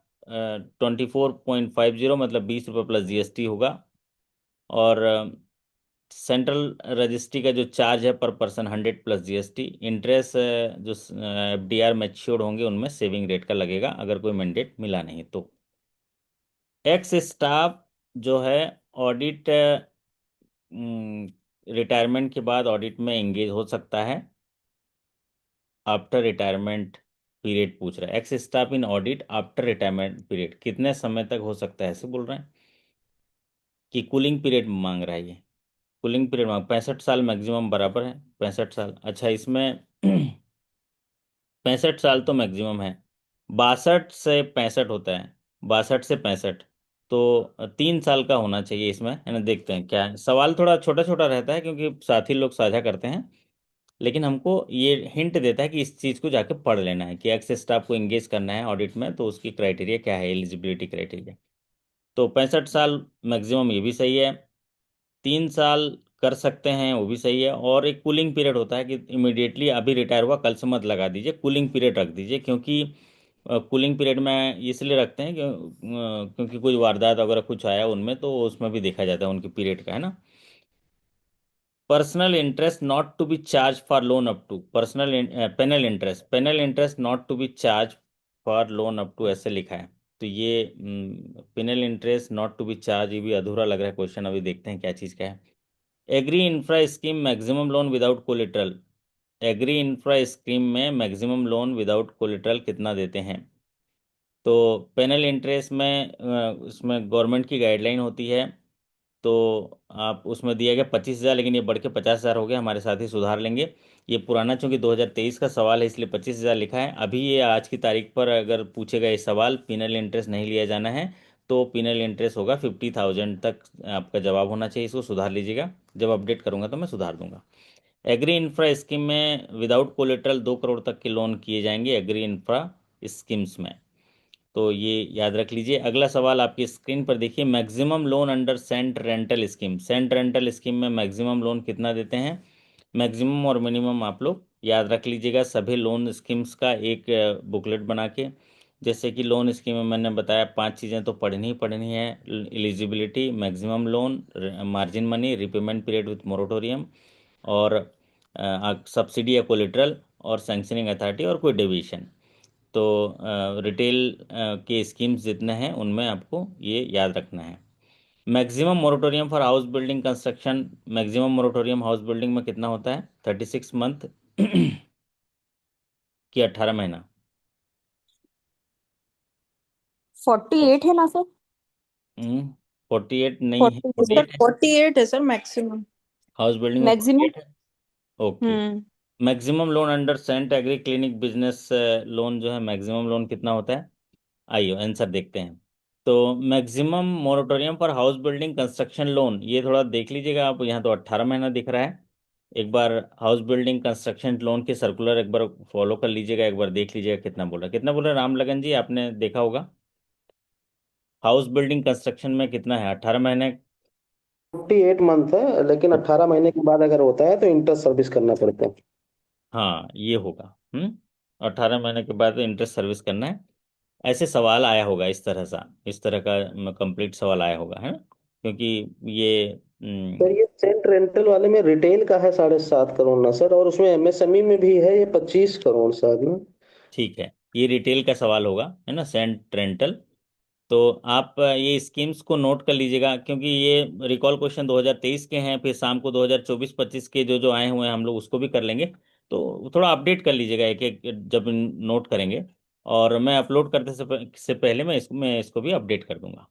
24.50 मतलब 20 रुपये प्लस जीएसटी होगा। और सेंट्रल रजिस्ट्री का जो चार्ज है पर पर्सन 100 प्लस जीएसटी। इंटरेस्ट जो एफडीआर मैच्योर्ड होंगे उनमें सेविंग रेट का लगेगा अगर कोई मैंडेट मिला नहीं तो। एक्स स्टाफ जो है ऑडिट रिटायरमेंट के बाद ऑडिट में एंगेज हो सकता है। आफ्टर रिटायरमेंट पीरियड पूछ रहा है। एक्स स्टाफ इन ऑडिट आफ्टर रिटायरमेंट पीरियड कितने समय तक हो सकता है ऐसे बोल रहे हैं कि कूलिंग पीरियड मांग रहा है ये? कूलिंग पीरियड मांग 65 साल मैक्सिमम बराबर है 65 साल। अच्छा, इसमें 65 साल तो मैक्सिमम है। 62 से 65 होता है, 62 से 65। तो 3 साल का होना चाहिए इसमें, है ना? देखते हैं क्या है। सवाल थोड़ा छोटा छोटा रहता है क्योंकि साथी लोग साझा करते हैं, लेकिन हमको ये हिंट देता है कि इस चीज़ को जाके पढ़ लेना है कि एक्स स्टाफ को एंगेज करना है ऑडिट में तो उसकी क्राइटेरिया क्या है, एलिजिबिलिटी क्राइटेरिया। तो 65 साल मैक्सिमम, ये भी सही है। 3 साल कर सकते हैं, वो भी सही है। और एक कूलिंग पीरियड होता है कि इमिडिएटली अभी रिटायर हुआ कल से मत लगा दीजिए, कूलिंग पीरियड रख दीजिए। क्योंकि कूलिंग पीरियड में इसलिए रखते हैं क्योंकि कोई वारदात वगैरह कुछ आया उनमें तो उसमें भी देखा जाता है उनके पीरियड का, है ना? Personal interest not to be charge for loan up to, personal penal interest, penal interest not to be charge for loan up to ऐसे लिखा है। तो ये penal interest not to be charge, ये भी अधूरा लग रहा है क्वेश्चन, अभी देखते हैं क्या चीज़ का है। Agri infra scheme maximum loan without collateral, agri infra scheme में मैक्सिमम लोन विदाउट कोलेटरल कितना देते हैं? तो पेनल इंटरेस्ट में उसमें गवर्नमेंट की गाइडलाइन होती है। तो आप उसमें दिया गया 25,000, लेकिन ये बढ़ के 50,000 हो गया, हमारे साथ ही सुधार लेंगे। ये पुराना चूंकि 2023 का सवाल है इसलिए 25,000 लिखा है। अभी ये आज की तारीख पर अगर पूछेगा ये सवाल, पिनल इंटरेस्ट नहीं लिया जाना है तो पिनल इंटरेस्ट होगा 50,000 तक आपका जवाब होना चाहिए। इसको सुधार लीजिएगा, जब अपडेट करूंगा तो मैं सुधार दूंगा। एग्री इंफ्रा स्कीम में विदाउट कोलेटरल 2 करोड़ तक के लोन किए जाएंगे एग्री इंफ्रा स्कीम्स में, तो ये याद रख लीजिए। अगला सवाल आपकी स्क्रीन पर देखिए। Maximum loan under cent rental scheme, cent rental scheme में मैक्सिमम लोन कितना देते हैं? मैक्सिमम और मिनिमम आप लोग याद रख लीजिएगा सभी लोन स्कीम्स का एक बुकलेट बना के। जैसे कि लोन स्कीम में मैंने बताया 5 चीज़ें तो पढ़नी ही पढ़नी है। Eligibility, maximum loan, margin money, repayment period with moratorium, और सब्सिडी या कोलेटरल, और सैंक्शनिंग अथॉरिटी, और कोई डेविएशन। तो रिटेल के स्कीम्स जितने हैं उनमें आपको ये याद रखना है। Maximum moratorium for house building construction, maximum moratorium house building में कितना होता है? 36 मंथ कि 18 महीना? 48 है ना सर? 48 नहीं है, 40 फोर्टी है। सर एट है। 48 है सर मैक्सिमम। हाउस बिल्डिंग में फोर्टी मैक्सिमम। एट है। Okay. Hmm. Maximum loan under cent agri clinic business loan जो है, मैक्सिमम लोन कितना होता है? आइए आंसर देखते हैं। तो maximum moratorium for house building construction loan, ये थोड़ा देख लीजिएगा आप, यहाँ तो 18 महीना दिख रहा है। एक बार हाउस बिल्डिंग कंस्ट्रक्शन लोन की सर्कुलर एक बार फॉलो कर लीजिएगा, एक बार देख लीजिएगा कितना बोल रहा है, कितना बोल रहा है राम लगन जी, आपने देखा होगा। हाउस बिल्डिंग कंस्ट्रक्शन में कितना है? 18 महीने। 48 मंथ है, लेकिन 18 महीने के बाद अगर होता है तो इंटरेस्ट सर्विस करना पड़ता है। हाँ ये होगा। 18 महीने के बाद इंटरेस्ट सर्विस करना है। ऐसे सवाल आया होगा इस तरह सा, इस तरह का कंप्लीट सवाल आया होगा, है ना? क्योंकि ये सर ये सेंट रेंटल वाले में रिटेल का है 7.5 करोड़ ना सर, और उसमें एमएसएमई में भी है ये 25 करोड़ शायद ना। ठीक है, ये रिटेल का सवाल होगा, है ना, सेंट रेंटल। तो आप ये स्कीम्स को नोट कर लीजिएगा, क्योंकि ये रिकॉल क्वेश्चन 2023 के हैं, फिर शाम को 2024-25 के जो जो आए हुए हैं हम लोग उसको भी कर लेंगे। तो थोड़ा अपडेट कर लीजिएगा एक एक जब नोट करेंगे। और मैं अपलोड करते से पहले मैं इसको भी अपडेट कर दूंगा।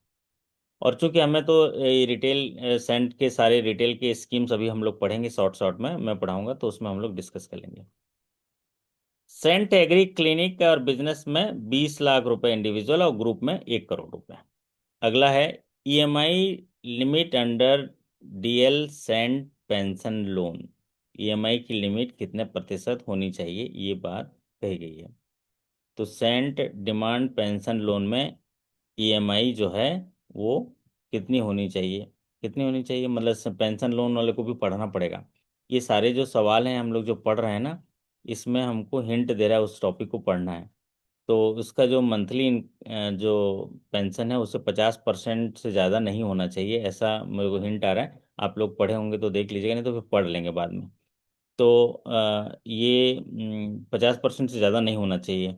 और चूंकि हमें तो रिटेल सेंट के सारे रिटेल के स्कीम्स अभी हम लोग पढ़ेंगे, शॉर्ट शॉर्ट में मैं पढ़ाऊंगा, तो उसमें हम लोग डिस्कस कर लेंगे। सेंट एग्री क्लिनिक और बिजनेस में 20 लाख रुपए इंडिविजुअल और ग्रुप में 1 करोड़ रुपए। अगला है EMI limit under DL cent pension loan. EMI की लिमिट कितने प्रतिशत होनी चाहिए, ये बात कही गई है। तो सेंट डिमांड पेंशन लोन में ईएमआई जो है वो कितनी होनी चाहिए? कितनी होनी चाहिए मतलब पेंशन लोन वाले को भी पढ़ना पड़ेगा। ये सारे जो सवाल हैं हम लोग जो पढ़ रहे हैं ना, इसमें हमको हिंट दे रहा है, उस टॉपिक को पढ़ना है। तो उसका जो मंथली जो पेंशन है उससे 50% से ज़्यादा नहीं होना चाहिए, ऐसा मेरे को हिंट आ रहा है। आप लोग पढ़े होंगे तो देख लीजिएगा, नहीं तो फिर पढ़ लेंगे बाद में। तो ये 50% से ज़्यादा नहीं होना चाहिए।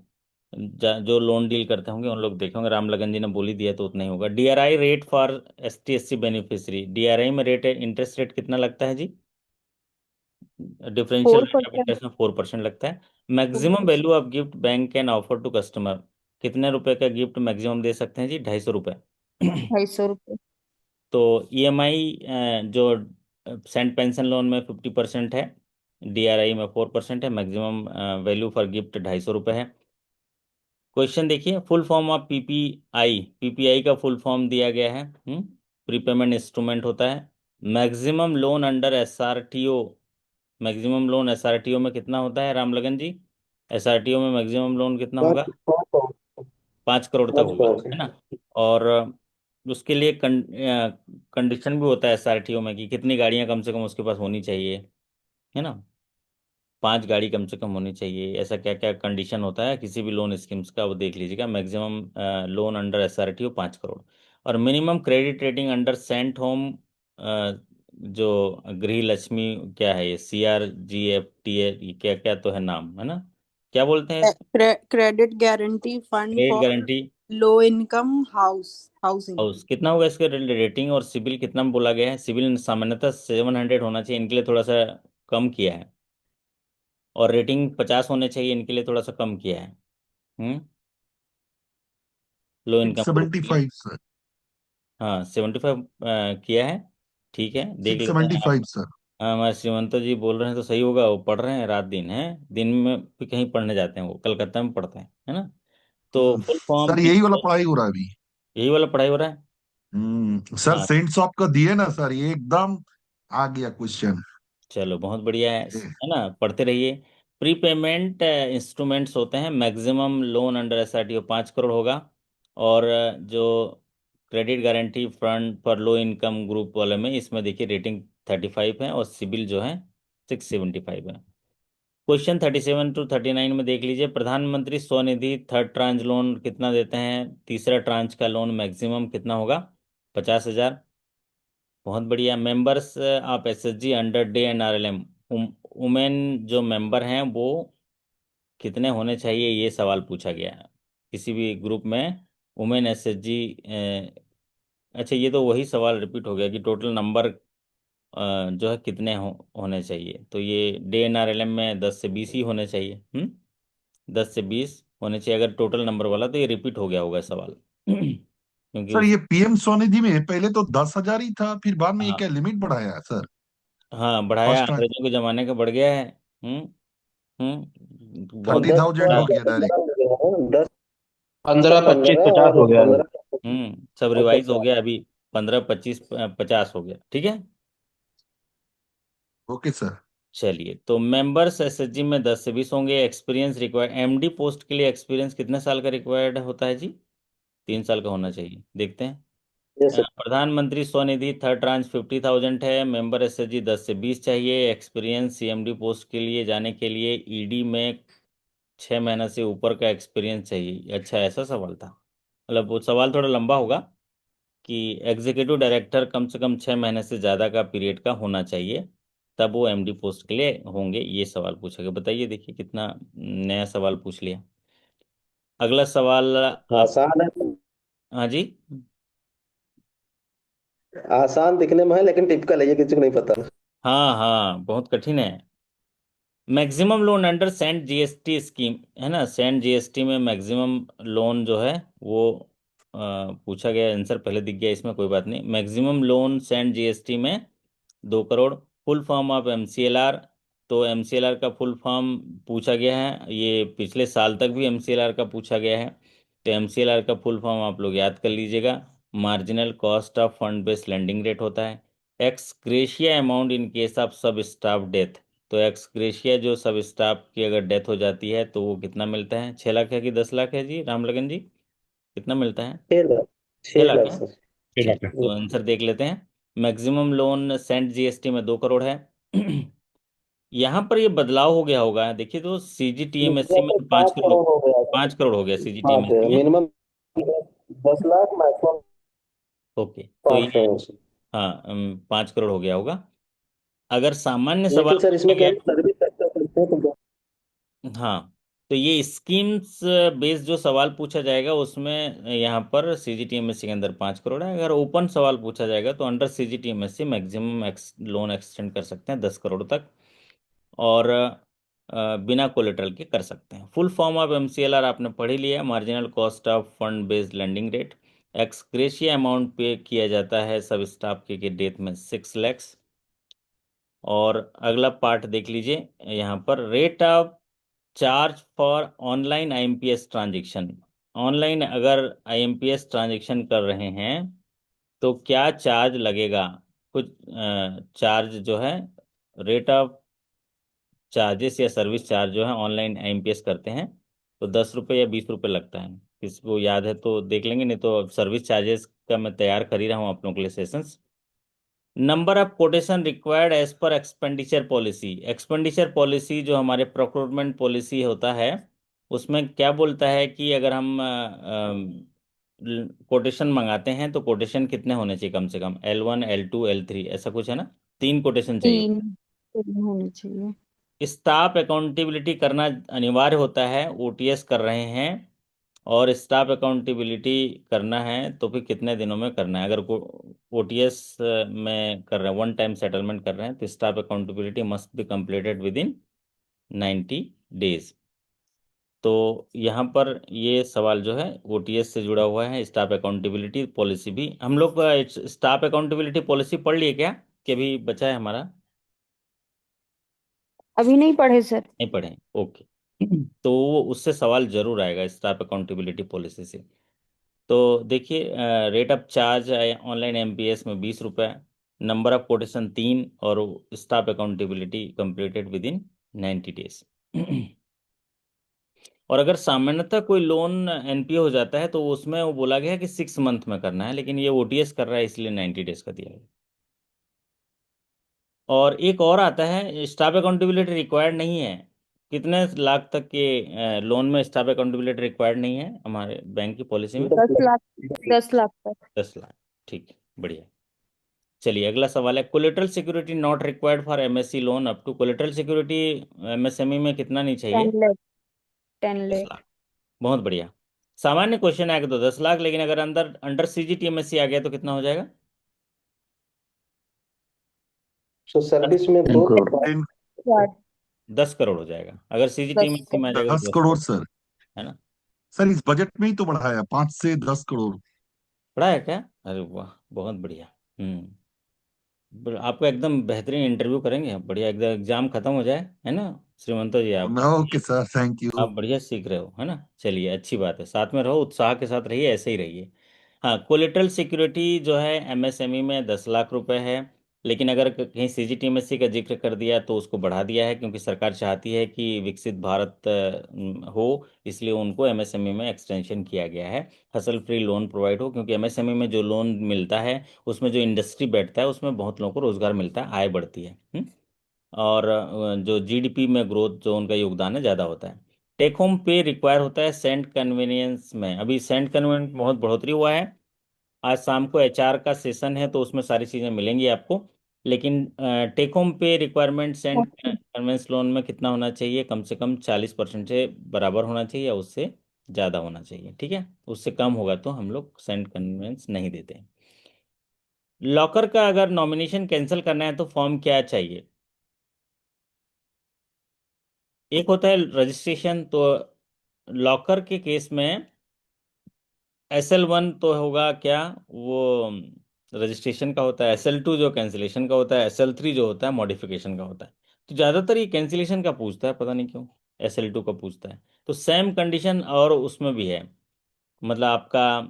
जो लोन डील करते होंगे उन लोग देखे होंगे, राम लगन जी ने बोली दिया तो उतना ही होगा। DRI rate for ST SC beneficiary, DRI में रेट इंटरेस्ट रेट कितना लगता है जी? Differential four rate of percent interest में 4% लगता है। Maximum value of gift bank can offer to customer, कितने रुपए का गिफ्ट मैक्सिमम दे सकते हैं जी? 250 रुपये। 250 रुपये। तो ईएमआई जो सेंट पेंशन लोन में 50% है, डीआरआई में 4% है, मैक्सिमम वैल्यू फॉर गिफ्ट 250 रुपये है। क्वेश्चन देखिए, full form of PPI, PPI का फुल फॉर्म दिया गया है। प्रीपेमेंट इंस्ट्रूमेंट होता है। Maximum loan under SRTO, maximum loan SRTO में कितना होता है राम लगन जी? एसआरटीओ में मैक्सिमम लोन कितना होगा? 5 करोड़ तक होगा, 5 करोड़ है ना? और उसके लिए कंडीशन भी होता है एसआरटीओ में कि कितनी गाड़ियां कम से कम उसके पास होनी चाहिए, है ना? 5 गाड़ी कम से कम होनी चाहिए, ऐसा क्या क्या कंडीशन होता है किसी भी लोन स्कीम्स का, वो देख लीजिएगा। Maximum loan under SRTO 5 crore. और minimum credit rating under cent home, जो गृह लक्ष्मी, क्या है ये, CRGFT है, ये क्या क्या तो है नाम, है ना? क्या बोलते हैं इसको? Credit guarantee fund credit for guarantee low income housing. House, कितना होगा इसके? रेटिंग और सिबिल कितना बोला गया है? सिबिल सामान्यतः 700 होना चाहिए, इनके लिए थोड़ा सा कम किया है। और रेटिंग 50 होने चाहिए, इनके लिए थोड़ा सा कम किया है। हम्म लो सिक्स इनकम ग्रुप सेवेंटी के लिए। Five sir. हाँ 75 किया है। ठीक है, देख सिक्स लेते सेवेंटी हैं आप। Five sir. हाँ, हमारे श्रीमंत जी बोल रहे हैं तो सही होगा, वो पढ़ रहे हैं रात दिन है, दिन में भी कहीं पढ़ने जाते हैं, वो कलकत्ता में पढ़ते हैं, है ना? तो फुल फॉर्म सर यही वाला पढ़ाई हो रहा है अभी। यही वाला पढ़ाई हो रहा है। सर हाँ सेंट शॉप का दिए ना सर, ये एकदम आ गया क्वेश्चन। चलो बहुत बढ़िया है ना, पढ़ते रहिए। प्री पेमेंट इंस्ट्रूमेंट्स होते हैं, maximum loan under SRTO 5 crore होगा। और जो credit guarantee fund for low income group वाले में, इसमें देखिए रेटिंग 35 है और सिबिल जो है 675 है। क्वेश्चन 37 to 39 में देख लीजिए, प्रधानमंत्री स्वनिधि थर्ड ट्रांच लोन कितना देते हैं, तीसरा ट्रांच का लोन मैक्सिमम कितना होगा, 50,000। बहुत बढ़िया। Members of SHG under day and RLM, women जो मेंबर हैं वो कितने होने चाहिए, ये सवाल पूछा गया है किसी भी ग्रुप में। वुमेन एसएचजी, अच्छा ये तो वही सवाल रिपीट हो गया कि टोटल नंबर जो है कितने होने चाहिए। तो ये DAY N R L M में 10 से 20 ही होने चाहिए। 10 से 20 होने चाहिए अगर टोटल नंबर वाला, तो ये रिपीट हो गया होगा सवाल क्योंकि सर उस, ये पीएम स्वनिधि में पहले तो 10,000 ही था, फिर बाद में ये हाँ क्या लिमिट बढ़ाया है सर? हाँ बढ़ाया, फर्स्ट टाइम अंग्रेजों के जमाने का बढ़ गया है। बहुत 30,000 हो गया डायरेक्ट। 10 15 25 15 50 हो और गया है। 15। सब अच्छा रिवाइज हो अच्छा। गया अभी, 15 25 50 हो गया, ठीक है। Okay sir. चलिए, तो मेंबर्स एसएचजी में 10 से 20 होंगे। एक्सपीरियंस रिक्वायर्ड, एमडी पोस्ट के लिए एक्सपीरियंस कितने साल का रिक्वायर्ड होता है जी, 3 साल का होना चाहिए। देखते हैं। जैसे प्रधानमंत्री स्वनिधि थर्ड ट्रांच 50,000 है, मेंबर एसएचजी 10 से 20 चाहिए। एक्सपीरियंस सीएमडी पोस्ट के लिए जाने के लिए ईडी में 6 महीने से ऊपर का एक्सपीरियंस चाहिए। अच्छा, ऐसा सवाल था, मतलब वो सवाल थोड़ा लंबा होगा कि एग्जीक्यूटिव डायरेक्टर कम से कम 6 महीने से ज़्यादा का पीरियड का होना चाहिए, तब वो एमडी पोस्ट के लिए होंगे, ये सवाल पूछा गया। बताइए, देखिए कितना नया सवाल पूछ लिया। अगला सवाल आप, आसान है। हाँ जी। आसान दिखने में है लेकिन टिपिकल है, ये किसी को नहीं पता। हाँ हाँ, बहुत कठिन है। Maximum loan under cent GST scheme, है ना, सेंट जीएसटी में मैक्सिमम लोन जो है वो पूछा गया। आंसर पहले दिख गया इसमें, कोई बात नहीं। मैक्सिमम लोन सेंट जीएसटी में 2 crore. Full form of MCLR, तो एमसीएलआर का फुल फॉर्म पूछा गया है, ये पिछले साल तक भी एमसीएलआर का पूछा गया है। तो एमसीएलआर का फुल फॉर्म आप लोग याद कर लीजिएगा, marginal cost of fund based lending rate होता है। X gratia amount in case of सब स्टाफ डेथ, तो एक्स ग्रेशिया जो सब स्टाफ की अगर डेथ हो जाती है तो वो कितना मिलता है, 6 लाख है कि 10 लाख है जी रामलगन जी, कितना मिलता है, 6 लाख। छः 6 लाख लाख है। सर। ठीक चलिए, है। तो आंसर देख लेते हैं। मैक्सिमम लोन सेंट जीएसटी में 2 करोड़ है। यहाँ पर ये बदलाव हो गया होगा, देखिए तो सीजीटीएमएससी में जैसे तो पाँच 5 करोड़ करोड़ हो गया था। 5 करोड़ हो गया हाँ सीजीटीएमएससी में। मिनिमम 10 लाख, मैक्सिमम ओके, तो 5 ये, करोड़ से। हाँ 5 करोड़ हो गया होगा। अगर सामान्य सवाल लेकिन सर पूछा इसमें क्या गया, है, सर्विस सेक्टर करते हैं तो हाँ, तो ये स्कीम्स बेस्ड जो सवाल पूछा जाएगा उसमें यहाँ पर सीजीटीएमएससी के अंदर 5 करोड़ है। अगर ओपन सवाल पूछा जाएगा तो under CGTMSC maximum loan extend कर सकते हैं 10 करोड़ तक, और बिना कोलेटरल के कर सकते हैं। फुल फॉर्म ऑफ एमसीएलआर आपने पढ़ ही लिया, marginal cost of fund based lending rate. X gratia amount पे किया जाता है सब स्टाफ के डेथ में 6 लैक्स। और अगला पार्ट देख लीजिए, यहाँ पर rate of charge for online IMPS transaction. Online अगर आईएमपीएस ट्रांजैक्शन कर रहे हैं तो क्या चार्ज लगेगा, कुछ चार्ज जो है, रेट ऑफ चार्जेस या सर्विस चार्ज जो है ऑनलाइन आईएमपीएस करते हैं तो 10 रुपये या 20 रुपये लगता है। किसको याद है तो देख लेंगे, नहीं तो सर्विस चार्जेस का मैं तैयार कर ही रहा हूँ आप लोगों के लिए sessions. Number of quotation required as per expenditure policy, expenditure policy जो हमारे प्रोक्योरमेंट पॉलिसी होता है उसमें क्या बोलता है कि अगर हम कोटेशन मंगाते हैं तो कोटेशन कितने होने चाहिए, कम से कम L1 L2 L3, ऐसा कुछ है ना, 3 कोटेशन चाहिए। 3 होने चाहिए। स्टाफ अकाउंटेबिलिटी करना अनिवार्य होता है, ओटीएस कर रहे हैं और स्टाफ अकाउंटेबिलिटी करना है तो फिर कितने दिनों में करना है। अगर ओटीएस में कर रहे हैं, वन टाइम सेटलमेंट कर रहे हैं, तो staff accountability must be completed with in 90 days. तो यहाँ पर ये सवाल जो है ओटीएस से जुड़ा हुआ है। स्टाफ अकाउंटेबिलिटी पॉलिसी भी हम लोग, स्टाफ अकाउंटेबिलिटी पॉलिसी पढ़ लिए क्या, कि अभी बचा है हमारा, अभी नहीं पढ़े सर। नहीं पढ़े, ओके। तो वो उससे सवाल जरूर आएगा स्टाफ अकाउंटेबिलिटी पॉलिसी से। तो देखिए, rate of charge online MPS में 20 रुपये, नंबर ऑफ कोटेशन 3, और staff accountability completed with in 90 days. और अगर सामान्यतः कोई लोन एनपीए हो जाता है तो उसमें वो बोला गया है कि 6 मंथ में करना है, लेकिन ये ओटीएस कर रहा है इसलिए 90 डेज का दिया है। और एक और आता है, स्टाफ अकाउंटेबिलिटी रिक्वायर्ड नहीं है, कितने लाख तक के लोन में स्टाफ अकाउंटेबिलिटी रिक्वायर्ड नहीं है हमारे बैंक की पॉलिसी में? 10 लाख, 10 लाख तक। 10 लाख, ठीक है, बढ़िया। चलिए अगला सवाल है, collateral security not required for MSC loan up to, collateral security MSME में कितना नहीं चाहिए? 10 लाख, टेन 10 लाख लाख बहुत बढ़िया। सामान्य क्वेश्चन आएगा तो 10 लाख, लेकिन अगर अंदर अंडर सीजीटीएमएससी आ गया तो कितना हो जाएगा? तो सर्विस में 10 दो करोड़ 10 10 करोड़ हो जाएगा अगर सीजीटीएमएससी में आ जाएगा तो 10 10 करोड़ करोड़ सर। है ना? सर इस बजट में ही तो बढ़ाया 5 से 10 करोड़। पढ़ा है क्या? अरे वाह, बहुत बढ़िया। आपका एकदम बेहतरीन इंटरव्यू करेंगे, बढ़िया, एकदम एग्जाम खत्म हो जाए, है ना श्रीमंतो जी? आप ओके सर, थैंक यू। आप बढ़िया सीख रहे हो, है ना? चलिए अच्छी बात है, साथ में रहो, उत्साह के साथ रहिए, ऐसे ही रहिए। हाँ, कोलेटरल सिक्योरिटी जो है एमएसएमई में 10 लाख रुपए है, लेकिन अगर कहीं सीजीटीएमएससी का जिक्र कर दिया तो उसको बढ़ा दिया है, क्योंकि सरकार चाहती है कि विकसित भारत हो, इसलिए उनको एमएसएमई में एक्सटेंशन किया गया है। हसल फ्री लोन प्रोवाइड हो, क्योंकि एमएसएमई में जो लोन मिलता है उसमें जो इंडस्ट्री बैठता है उसमें बहुत लोगों को रोजगार मिलता है, आय बढ़ती है। और जो जीडीपी में ग्रोथ जो उनका योगदान है ज़्यादा होता है। टेक होम पे रिक्वायर होता है सेंट कन्वीनियंस में, अभी सेंट कन्वीनियंस बहुत बढ़ोतरी हुआ है। आज शाम को एचआर का सेशन है तो उसमें सारी चीज़ें मिलेंगी आपको। लेकिन टेक होम पे रिक्वायरमेंट सेंट कन्वेंस लोन में कितना होना चाहिए? कम से कम 40% से बराबर होना चाहिए या उससे ज़्यादा होना चाहिए, ठीक है? उससे कम होगा तो हम लोग सेंट कन्वेंस नहीं देते हैं। लॉकर का अगर नॉमिनेशन कैंसिल करना है तो फॉर्म क्या चाहिए? एक होता है रजिस्ट्रेशन, तो लॉकर के केस में SL1 तो होगा क्या, वो रजिस्ट्रेशन का होता है, SL2 जो कैंसिलेशन का होता है, SL3 जो होता है मॉडिफिकेशन का होता है। तो ज़्यादातर ये कैंसिलेशन का पूछता है, पता नहीं क्यों SL2 का पूछता है। तो सेम कंडीशन और उसमें भी है, मतलब आपका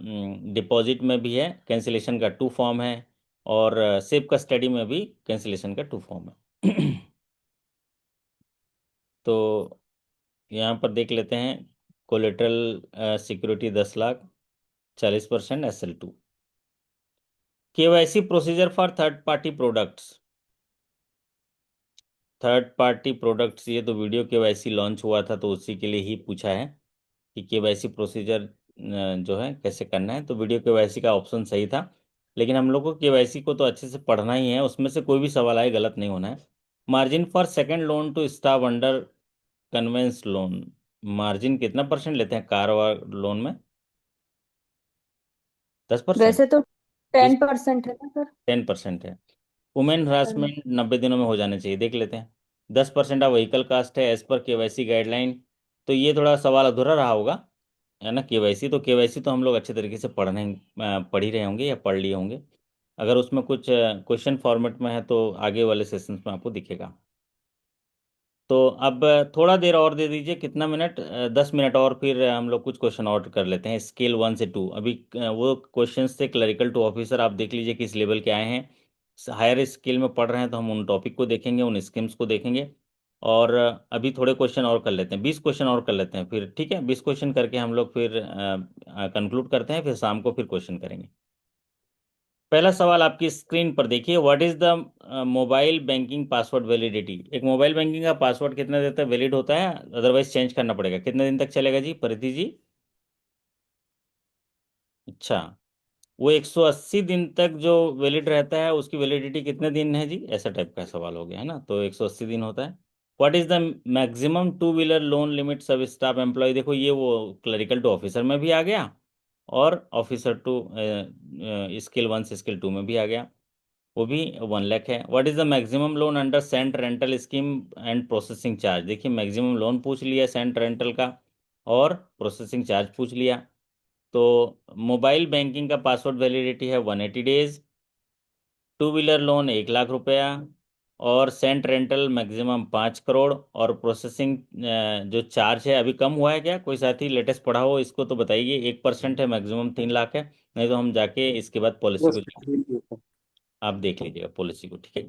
डिपॉजिट में भी है कैंसिलेशन का 2 फॉर्म है, और सेफ कस्टडी में भी कैंसिलेशन का 2 फॉर्म है। तो यहाँ पर देख लेते हैं, collateral security 10 lakh, 40% SL2। KYC procedure for third party products, third party products, ये तो वीडियो केवाईसी लॉन्च हुआ था तो उसी के लिए ही पूछा है कि केवाईसी प्रोसीजर जो है कैसे करना है। तो वीडियो केवाईसी का ऑप्शन सही था, लेकिन हम लोग को केवाईसी को तो अच्छे से पढ़ना ही है, उसमें से कोई भी सवाल आए गलत नहीं होना है। Margin for second loan to staff under conveyance loan, margin कितना परसेंट लेते हैं कार और लोन में? 10%? वैसे तो 10% है ना सर? 10% है। वुमेन हरासमेंट 90 दिनों में हो जाने चाहिए, देख लेते हैं। 10% ऑफ व्हीकल कास्ट है एज पर केवाईसी गाइडलाइन, तो ये थोड़ा सवाल अधूरा रहा होगा, है ना? केवाईसी तो हम लोग अच्छे तरीके से पढ़ ही रहे होंगे या पढ़ लिए होंगे। अगर उसमें कुछ क्वेश्चन फॉर्मेट में है तो आगे वाले सेशंस में आपको दिखेगा। तो अब थोड़ा देर और दे दीजिए, कितना मिनट, 10 मिनट और, फिर हम लोग कुछ क्वेश्चन और कर लेते हैं स्केल 1 से 2। अभी वो क्वेश्चन थे क्लरिकल टू ऑफिसर, आप देख लीजिए किस लेवल के आए हैं। हायर स्केल में पढ़ रहे हैं तो हम उन टॉपिक को देखेंगे, उन स्कीम्स को देखेंगे। और अभी थोड़े क्वेश्चन और कर लेते हैं, 20 क्वेश्चन और कर लेते हैं फिर, ठीक है? 20 क्वेश्चन करके हम लोग फिर कंक्लूड करते हैं, फिर शाम को फिर क्वेश्चन करेंगे। पहला सवाल आपकी स्क्रीन पर देखिए, what is the mobile banking password validity? एक मोबाइल बैंकिंग का पासवर्ड कितने देर तक वैलिड होता है, अदरवाइज चेंज करना पड़ेगा, कितने दिन तक चलेगा जी परिधि जी? अच्छा, वो 180 दिन तक जो वैलिड रहता है उसकी वैलिडिटी कितने दिन है जी, ऐसा टाइप का सवाल हो गया है ना, तो 180 दिन होता है। What is the maximum two wheeler loan limit सब स्टाफ एम्प्लॉय, देखो ये वो क्लरिकल टू ऑफिसर में भी आ गया, और ऑफिसर टू स्केल 1 से स्केल 2 में भी आ गया, वो भी 1 लाख है। What is the maximum loan under cent rental scheme and processing charge, देखिए मैक्सिमम लोन पूछ लिया सेंट रेंटल का, और प्रोसेसिंग चार्ज पूछ लिया। तो मोबाइल बैंकिंग का पासवर्ड वैलिडिटी है 180 days, to wheeler loan 1 lakh रुपया, और सेंट रेंटल मैक्सिमम 5 करोड़, और प्रोसेसिंग जो चार्ज है अभी कम हुआ है क्या? कोई साथी लेटेस्ट पढ़ा हो इसको तो बताइए, 1% है, मैक्सिमम 3 लाख है, नहीं तो हम जाके इसके बाद पॉलिसी को आप देख लीजिएगा पॉलिसी को, ठीक है?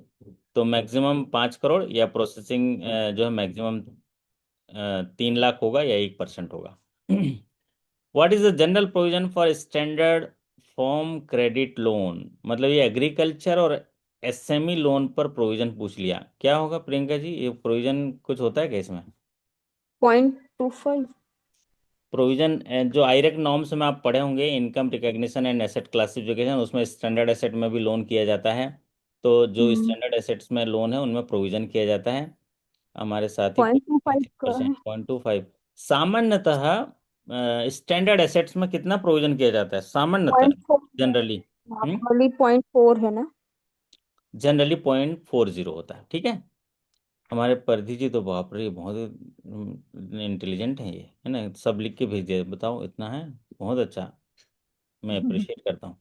तो मैक्सिमम 5 करोड़, या प्रोसेसिंग जो है मैक्सिमम 3 लाख होगा, या 1% होगा। What is the general provision for standard form credit loan, मतलब ये एग्रीकल्चर और SME लोन पर प्रोविजन पूछ लिया, क्या होगा प्रियंका जी, ये प्रोविजन कुछ होता है क्या इसमें? 0.25। प्रोविजन जो आईरेक नॉर्म्स में आप पढ़े होंगे, income recognition and asset classification, उसमें स्टैंडर्ड एसेट में भी लोन किया जाता है। तो जो हम्म। स्टैंडर्ड एसेट्स में लोन है उनमें प्रोविजन किया जाता है। हमारे साथ ही 0.25 का है। 0.25। सामान्यतः स्टैंडर्ड एसेट्स में कितना प्रोविजन किया जाता है सामान्यतः? 0.4। जनरली नॉर्मली 0.4 है ना। जनरली 0.40 होता है, ठीक है। हमारे परिधि जी तो बाप रे बहुत इंटेलिजेंट है, ये है ना, सब लिख के भेज दिया, बताओ इतना है, बहुत अच्छा, मैं अप्रिशिएट करता हूँ।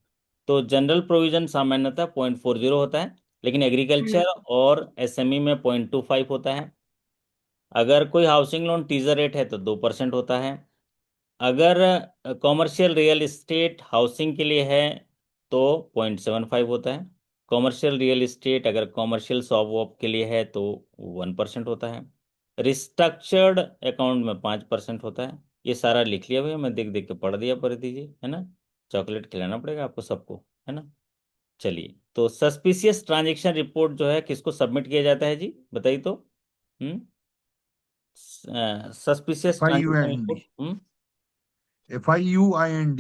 तो जनरल प्रोविजन सामान्यतः 0.40 होता है, लेकिन एग्रीकल्चर और एसएमई में 0.25 होता है। अगर कोई हाउसिंग लोन टीजर रेट है तो 2% होता है। अगर कॉमर्शियल रियल इस्टेट हाउसिंग के लिए है तो 0.75 होता है। कॉमर्शियल रियल इस्टेट अगर कॉमर्शियल शॉप वॉप के लिए है तो 1% होता है। रिस्ट्रक्चर्ड अकाउंट में 5% होता है। ये सारा लिख लिया भैया, मैं देख देख के पढ़ दिया, पढ़ दीजिए, है ना। चॉकलेट खिलाना पड़ेगा आपको सबको, है ना। चलिए, तो सस्पिशियस ट्रांजेक्शन रिपोर्ट जो है किसको सबमिट किया जाता है जी, बताइए तो। Hmm suspicious transaction FIUND, report, FIUIND,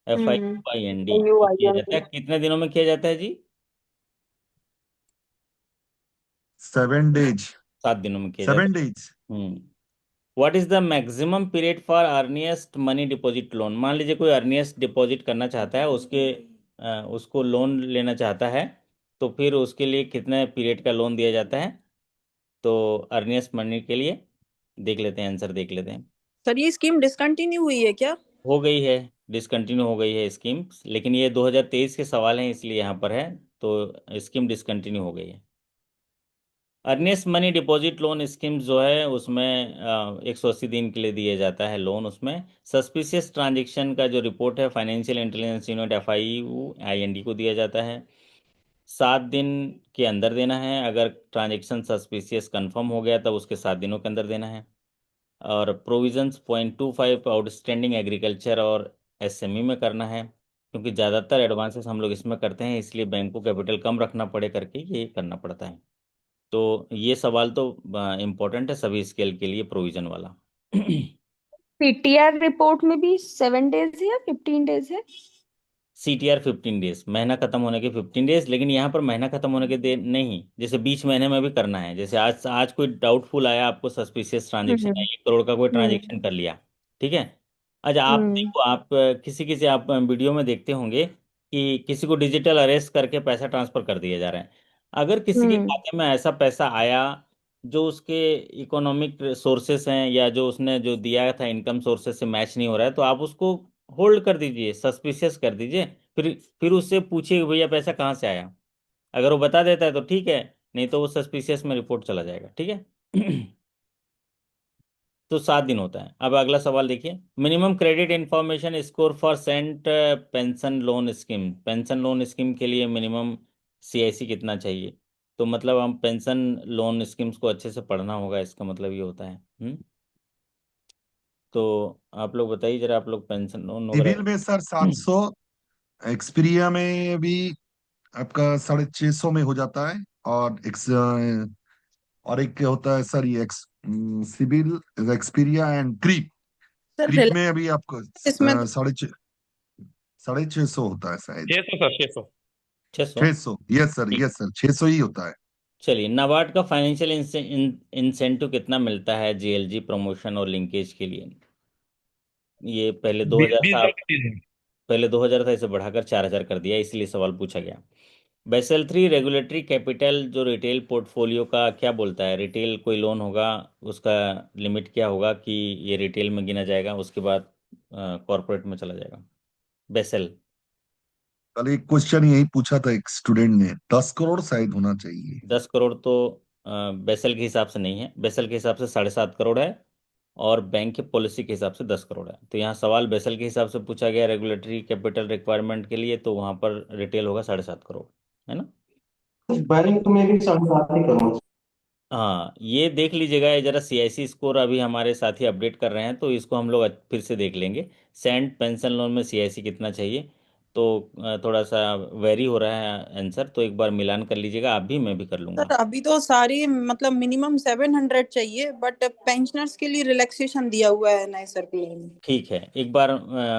F I hmm. I N D U I किया एन जाता डी। है, कितने दिनों में किया जाता है जी? 7 days, 7 दिनों में किया जाता 7 days. है। What is the maximum period for earnest money deposit loan? मान लीजिए कोई अर्निएस्ट डिपॉजिट करना चाहता है, उसको लोन लेना चाहता है, तो फिर उसके लिए कितने पीरियड का लोन दिया जाता है? तो अर्निएस्ट मनी के लिए देख लेते हैं, आंसर देख लेते हैं। सर ये स्कीम डिसकंटिन्यू हुई है क्या? हो गई है, डिसकंटिन्यू हो गई है स्कीम, लेकिन ये 2023 के सवाल हैं इसलिए यहाँ पर है, तो स्कीम डिसकंटिन्यू हो गई है। Earnest money deposit loan scheme जो है उसमें 180 दिन के लिए दिया जाता है लोन। उसमें सस्पिशियस ट्रांजेक्शन का जो रिपोर्ट है फाइनेंशियल इंटेलिजेंस यूनिट FIUIND को दिया जाता है। 7 दिन के अंदर देना है। अगर ट्रांजेक्शन सस्पिशियस कंफर्म हो गया तब उसके 7 दिनों के अंदर देना है। और प्रोविजंस 0.25 आउटस्टैंडिंग एग्रीकल्चर और SME में करना है, क्योंकि ज़्यादातर एडवांसेस हम लोग इसमें करते हैं, इसलिए बैंक को कैपिटल कम रखना पड़े करके ये करना पड़ता है। तो ये सवाल तो इम्पोर्टेंट है सभी स्केल के लिए, प्रोविजन वाला। पीटीआर रिपोर्ट में भी 7 डेज है या 15 डेज है? CTR 15 डेज, महीना खत्म होने के 15 डेज, लेकिन यहाँ पर महीना खत्म होने के दे नहीं, जैसे बीच महीने में भी करना है। जैसे आज आज कोई डाउटफुल आया आपको, सस्पिशियस ट्रांजेक्शन है, हम्म। 1 करोड़ का कोई हम्म। ट्रांजेक्शन कर लिया, ठीक है। अच्छा, आप हम्म। देखो, आप किसी किसी आप वीडियो में देखते होंगे कि किसी को डिजिटल अरेस्ट करके पैसा ट्रांसफर कर दिया जा रहा है। अगर किसी के हम्म। खाते में ऐसा पैसा आया जो उसके इकोनॉमिक सोर्सेस हैं या जो उसने जो दिया था इनकम सोर्सेस से मैच नहीं हो रहा है, तो आप उसको होल्ड कर दीजिए, सस्पिशियस कर दीजिए। फिर उससे पूछिए कि भैया पैसा कहाँ से आया। अगर वो बता देता है तो ठीक है, नहीं तो वो सस्पिशियस में रिपोर्ट चला जाएगा, ठीक है। तो 7 दिन होता है। अब अगला सवाल देखिए, minimum credit information score for cent pension loan scheme. Pension loan scheme के लिए मिनिमम CIC कितना चाहिए? तो मतलब हम पेंशन लोन स्कीम्स को अच्छे से पढ़ना होगा, इसका मतलब ये होता है। तो आप लोग बताइए जरा, आप लोग पेंशन लोन वगैरह। सिविल में सर 700, एक्सपीरिया में भी आपका 650 में हो जाता है। और और एक क्या होता है सर, ये CIBIL, Experian and CRIF. Sir CRIF में अभी आपको इसमें तो 650 होता है शायद। 600 सर, 600। 600। 600, यस सर, ठीक। यस सर, 600 ही होता है। चलिए, नाबार्ड का फाइनेंशियल इंसेंटिव कितना मिलता है JLG प्रमोशन और लिंकेज के लिए? ये पहले 2000 20 था, बार कितने दिन? पहले 2000 था, इसे बढ़ाकर 4000 कर दिया, इसलिए सवाल पूछा गया। बेसल 3 रेगुलेटरी कैपिटल जो रिटेल पोर्टफोलियो का क्या बोलता है? रिटेल कोई लोन होगा, उसका लिमिट क्या होगा कि ये रिटेल में गिना जाएगा, उसके बाद कॉरपोरेट में चला जाएगा? बेसल। कल एक क्वेश्चन यही पूछा था एक स्टूडेंट ने, 10 करोड़ शायद होना चाहिए। 10 करोड़ तो बेसल के हिसाब से नहीं है, बेसल के हिसाब से 7.5 करोड़ है, और बैंक की पॉलिसी के हिसाब से 10 करोड़ है। तो यहाँ सवाल बेसल के हिसाब से पूछा गया रेगुलेटरी कैपिटल रिक्वायरमेंट के लिए, तो वहाँ पर रिटेल होगा 7.5 करोड़, है ना। बैंक में भी 7.5 करोड़। हाँ, ये देख लीजिएगा, ये जरा CIC स्कोर अभी हमारे साथी अपडेट कर रहे हैं, तो इसको हम लोग फिर से देख लेंगे। सेंट पेंशन लोन में CIC कितना चाहिए? तो थोड़ा सा वेरी हो रहा है आंसर, तो एक बार मिलान कर लीजिएगा आप भी, मैं भी कर लूंगा। सर अभी तो सारी मतलब मिनिमम 700 चाहिए, बट पेंशनर्स के लिए रिलैक्सेशन दिया हुआ है नए सर्कुलर में। ठीक है, एक बार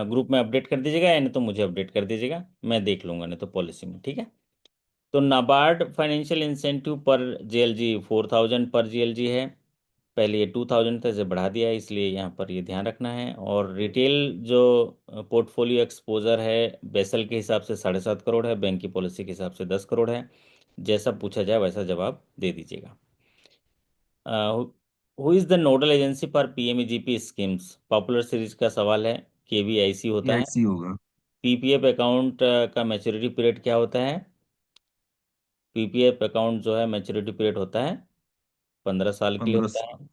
ग्रुप में अपडेट कर दीजिएगा, या नहीं तो मुझे अपडेट कर दीजिएगा, मैं देख लूंगा, नहीं तो पॉलिसी में। ठीक है। तो नाबार्ड फाइनेंशियल इंसेंटिव पर जेएलजी 4000 पर जेएलजी है। पहले ये 2000 था, इसे बढ़ा दिया है, इसलिए यहाँ पर ये ध्यान रखना है। और रिटेल जो पोर्टफोलियो एक्सपोजर है बेसल के हिसाब से 7.5 करोड़ है, बैंक की पॉलिसी के हिसाब से 10 करोड़ है। जैसा पूछा जाए वैसा जवाब दे दीजिएगा। Who is the nodal agency पर पीएमईजीपी स्कीम्स, पॉपुलर सीरीज का सवाल है। केवीआईसी होता है। ऐसी होगा। पीपीएफ अकाउंट का मैच्योरिटी पीरियड क्या होता है? पीपीएफ अकाउंट जो है मैच्योरिटी पीरियड होता है 15 साल के लिए 15। होता है।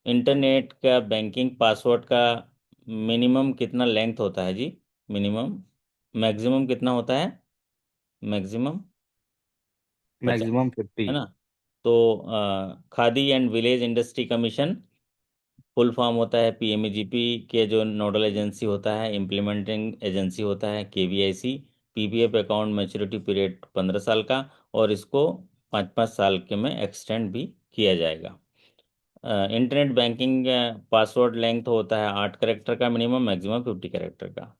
इंटरनेट का बैंकिंग पासवर्ड का मिनिमम कितना लेंथ होता है जी? मिनिमम। मैक्सिमम कितना होता है? Maximum 50, maximum 50। है ना? तो khadi and village industry commission full form होता है पीएमईजीपी के जो नोडल एजेंसी होता है, इम्प्लीमेंटिंग एजेंसी होता है KVIC. PPF account maturity period 15 साल का, और इसको 5-5 साल के में एक्सटेंड भी किया जाएगा। इंटरनेट बैंकिंग पासवर्ड लेंथ होता है 8 कैरेक्टर का मिनिमम, मैक्सिमम 50 कैरेक्टर का।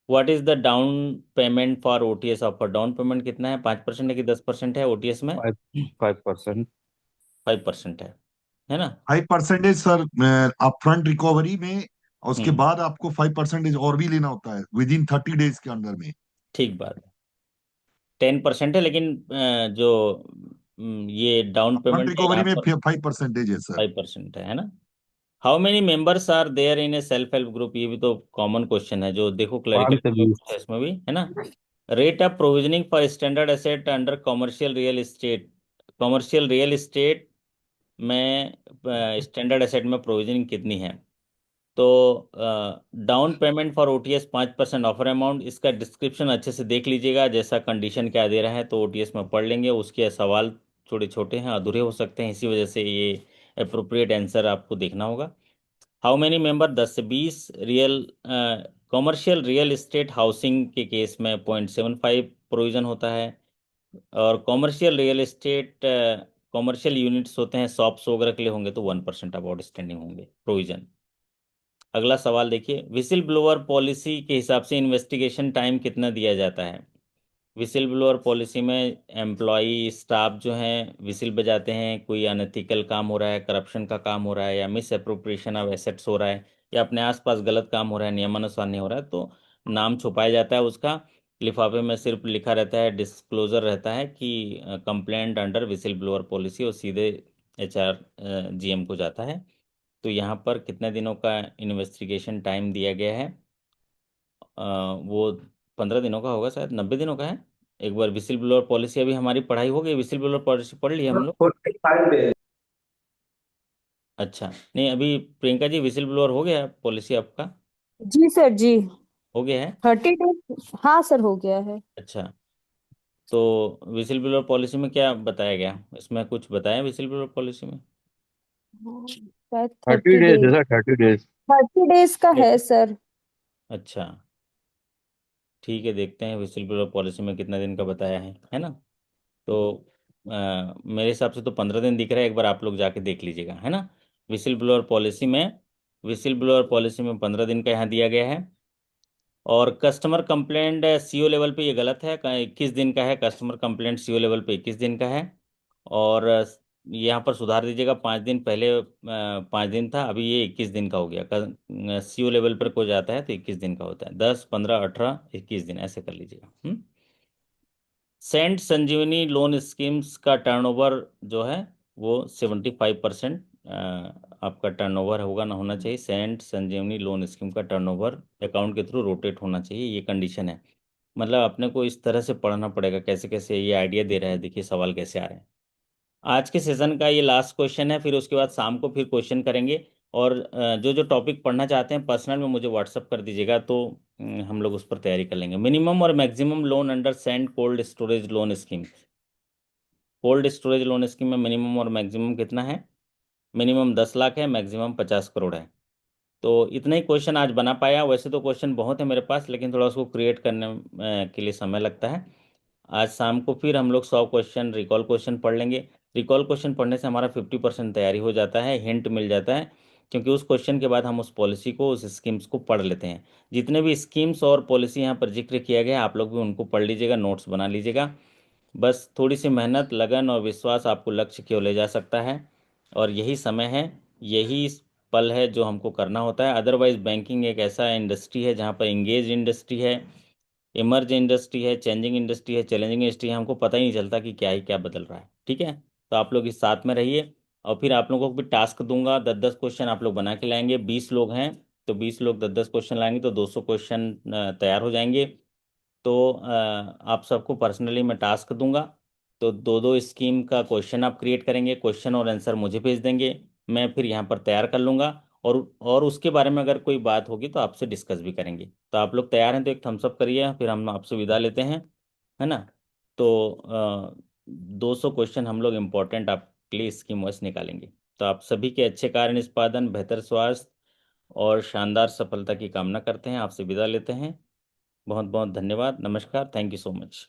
What is the down payment for OTS offer? Down payment कितना है? 5% है कि 10% है ओटीएस में? 5%। 5% है ना? 5% सर अपफ्रंट रिकवरी में, और उसके हम्म। बाद आपको 5% और भी लेना होता है विद इन 30 डेज के अंदर में। ठीक बात है। 10% है, लेकिन जो ये डाउन अपफ्रंट पेमेंट है रिकवरी यहाँ में पर 5% है सर। 5% है ना? How many members are there in a self help group? ये भी तो कॉमन क्वेश्चन है, जो देखो क्लरिकल 5 से 20। है इसमें भी, है ना? Rate of provisioning for standard asset under commercial real estate. Commercial real estate में स्टैंडर्ड एसेट में प्रोविजनिंग कितनी है? तो down payment for OTS 5% offer amount, इसका डिस्क्रिप्शन अच्छे से देख लीजिएगा, जैसा कंडीशन क्या दे रहा है तो ओटीएस में पढ़ लेंगे। उसके सवाल थोड़े छोटे हैं, अधूरे हो सकते हैं, इसी वजह से ये अप्रोप्रिएट आंसर आपको देखना होगा। How many member? 10 से 20। Real commercial real estate housing के केस में 0.75 प्रोविजन होता है। और commercial real estate commercial units होते हैं, शॉप्स वगैरह के लिए होंगे तो 1% ऑफ आउटस्टैंडिंग होंगे प्रोविजन। अगला सवाल देखिए, विसिल ब्लोअर पॉलिसी के हिसाब से इन्वेस्टिगेशन टाइम कितना दिया जाता है? विसिल ब्लोअर पॉलिसी में एम्प्लॉई स्टाफ जो हैं विसिल बजाते हैं, कोई अनएथिकल काम हो रहा है, करप्शन का काम हो रहा है, या मिस अप्रोप्रिएशन ऑफ एसेट्स हो रहा है, या अपने आसपास गलत काम हो रहा है, नियमानुसार नहीं हो रहा है, तो नाम छुपाया जाता है उसका। लिफाफे में सिर्फ लिखा रहता है, डिस्क्लोजर रहता है कि complaint under whistle blower policy, और सीधे एचआर जीएम को जाता है। तो यहाँ पर कितने दिनों का इन्वेस्टिगेशन टाइम दिया गया है? वो 15 दिनों का होगा, शायद 90 दिनों का है। एक बार विसिल ब्लोअर पॉलिसी, अभी हमारी पढ़ाई हो गई, विसिल ब्लोअर पॉलिसी पढ़ ली हम लोग। 45 डेज। अच्छा, नहीं अभी प्रियंका जी विसिल ब्लोअर हो गया पॉलिसी आपका? जी सर जी। हो गया है? 30 डेज, हाँ सर हो गया है। अच्छा, तो विसिल ब्लोअर पॉलिसी में क्या बताया गया? इसमें कुछ बताया विसिल ब्लोअर पॉलिसी में? हाँ, शायद 30 30 डेज है डेज। Sir, 30 days. 30 डेज का है सर। अच्छा, ठीक है, देखते हैं विसिल ब्लोअर पॉलिसी में कितना दिन का बताया है ना? तो मेरे हिसाब से तो 15 दिन दिख रहा है, एक बार आप लोग जाके देख लीजिएगा, है ना? विसिल ब्लोअर पॉलिसी में, विसिल ब्लोअर पॉलिसी में 15 दिन का यहाँ दिया गया है। और कस्टमर कंप्लेंट सीओ लेवल पे ये गलत है, 21 दिन का है। कस्टमर कंप्लेंट सीओ लेवल पे 21 दिन का है। और यहाँ पर सुधार दीजिएगा, 5 दिन पहले 5 दिन था, अभी ये 21 दिन का हो गया। सीओ लेवल पर कोई जाता है तो 21 दिन का होता है, 10, 15, 18, 21 दिन ऐसे कर लीजिएगा। सेंट संजीवनी लोन स्कीम्स का टर्नओवर जो है वो 75% आपका टर्नओवर होगा, ना होना चाहिए। सेंट संजीवनी लोन स्कीम का टर्नओवर अकाउंट के थ्रू रोटेट होना चाहिए, ये कंडीशन है। मतलब अपने को इस तरह से पढ़ना पड़ेगा, कैसे कैसे ये आइडिया दे रहा है, देखिए सवाल कैसे आ रहे हैं। आज के सेशन का ये लास्ट क्वेश्चन है, फिर उसके बाद शाम को फिर क्वेश्चन करेंगे। और जो जो टॉपिक पढ़ना चाहते हैं पर्सनल में मुझे व्हाट्सअप कर दीजिएगा, तो हम लोग उस पर तैयारी कर लेंगे। मिनिमम और maximum loan under send cold storage loan scheme. Cold storage loan scheme में मिनिमम और मैक्सिमम कितना है? मिनिमम 10 लाख है, मैक्सिमम 50 करोड़ है। तो इतना ही क्वेश्चन आज बना पाया। वैसे तो क्वेश्चन बहुत है मेरे पास, लेकिन थोड़ा उसको क्रिएट करने के लिए समय लगता है। आज शाम को फिर हम लोग 100 क्वेश्चन रिकॉल क्वेश्चन पढ़ लेंगे। रिकॉल क्वेश्चन पढ़ने से हमारा 50% तैयारी हो जाता है, हिंट मिल जाता है, क्योंकि उस क्वेश्चन के बाद हम उस पॉलिसी को, उस स्कीम्स को पढ़ लेते हैं। जितने भी स्कीम्स और पॉलिसी यहाँ पर जिक्र किया गया है, आप लोग भी उनको पढ़ लीजिएगा, नोट्स बना लीजिएगा। बस थोड़ी सी मेहनत, लगन और विश्वास आपको लक्ष्य की ओर ले जा सकता है, और यही समय है, यही पल है जो हमको करना होता है। अदरवाइज बैंकिंग एक ऐसा इंडस्ट्री है जहाँ पर इंगेज इंडस्ट्री है, इमर्ज इंडस्ट्री है, चेंजिंग इंडस्ट्री है, चैलेंजिंग इंडस्ट्री है, हमको पता ही नहीं चलता कि क्या ही क्या बदल रहा है। ठीक है, तो आप लोग इस साथ में रहिए। और फिर आप लोगों को भी टास्क दूंगा, 10-10 क्वेश्चन आप लोग बना के लाएंगे। 20 लोग हैं, तो 20 लोग 10-10 क्वेश्चन लाएंगे, तो 200 क्वेश्चन तैयार हो जाएंगे। तो आप सबको पर्सनली मैं टास्क दूंगा। तो दो दो स्कीम का क्वेश्चन आप क्रिएट करेंगे, क्वेश्चन और आंसर मुझे भेज देंगे, मैं फिर यहाँ पर तैयार कर लूंगा। और उसके बारे में अगर कोई बात होगी तो आपसे डिस्कस भी करेंगे। तो आप लोग तैयार हैं तो एक थम्स अप करिए, फिर हम आपसे विदा लेते हैं, है ना। तो 200 क्वेश्चन हम लोग इम्पोर्टेंट आपके लिए स्कीम वाइज निकालेंगे। तो आप सभी के अच्छे कार्य निष्पादन, बेहतर स्वास्थ्य और शानदार सफलता की कामना करते हैं। आपसे विदा लेते हैं। बहुत बहुत धन्यवाद। नमस्कार। Thank you so much.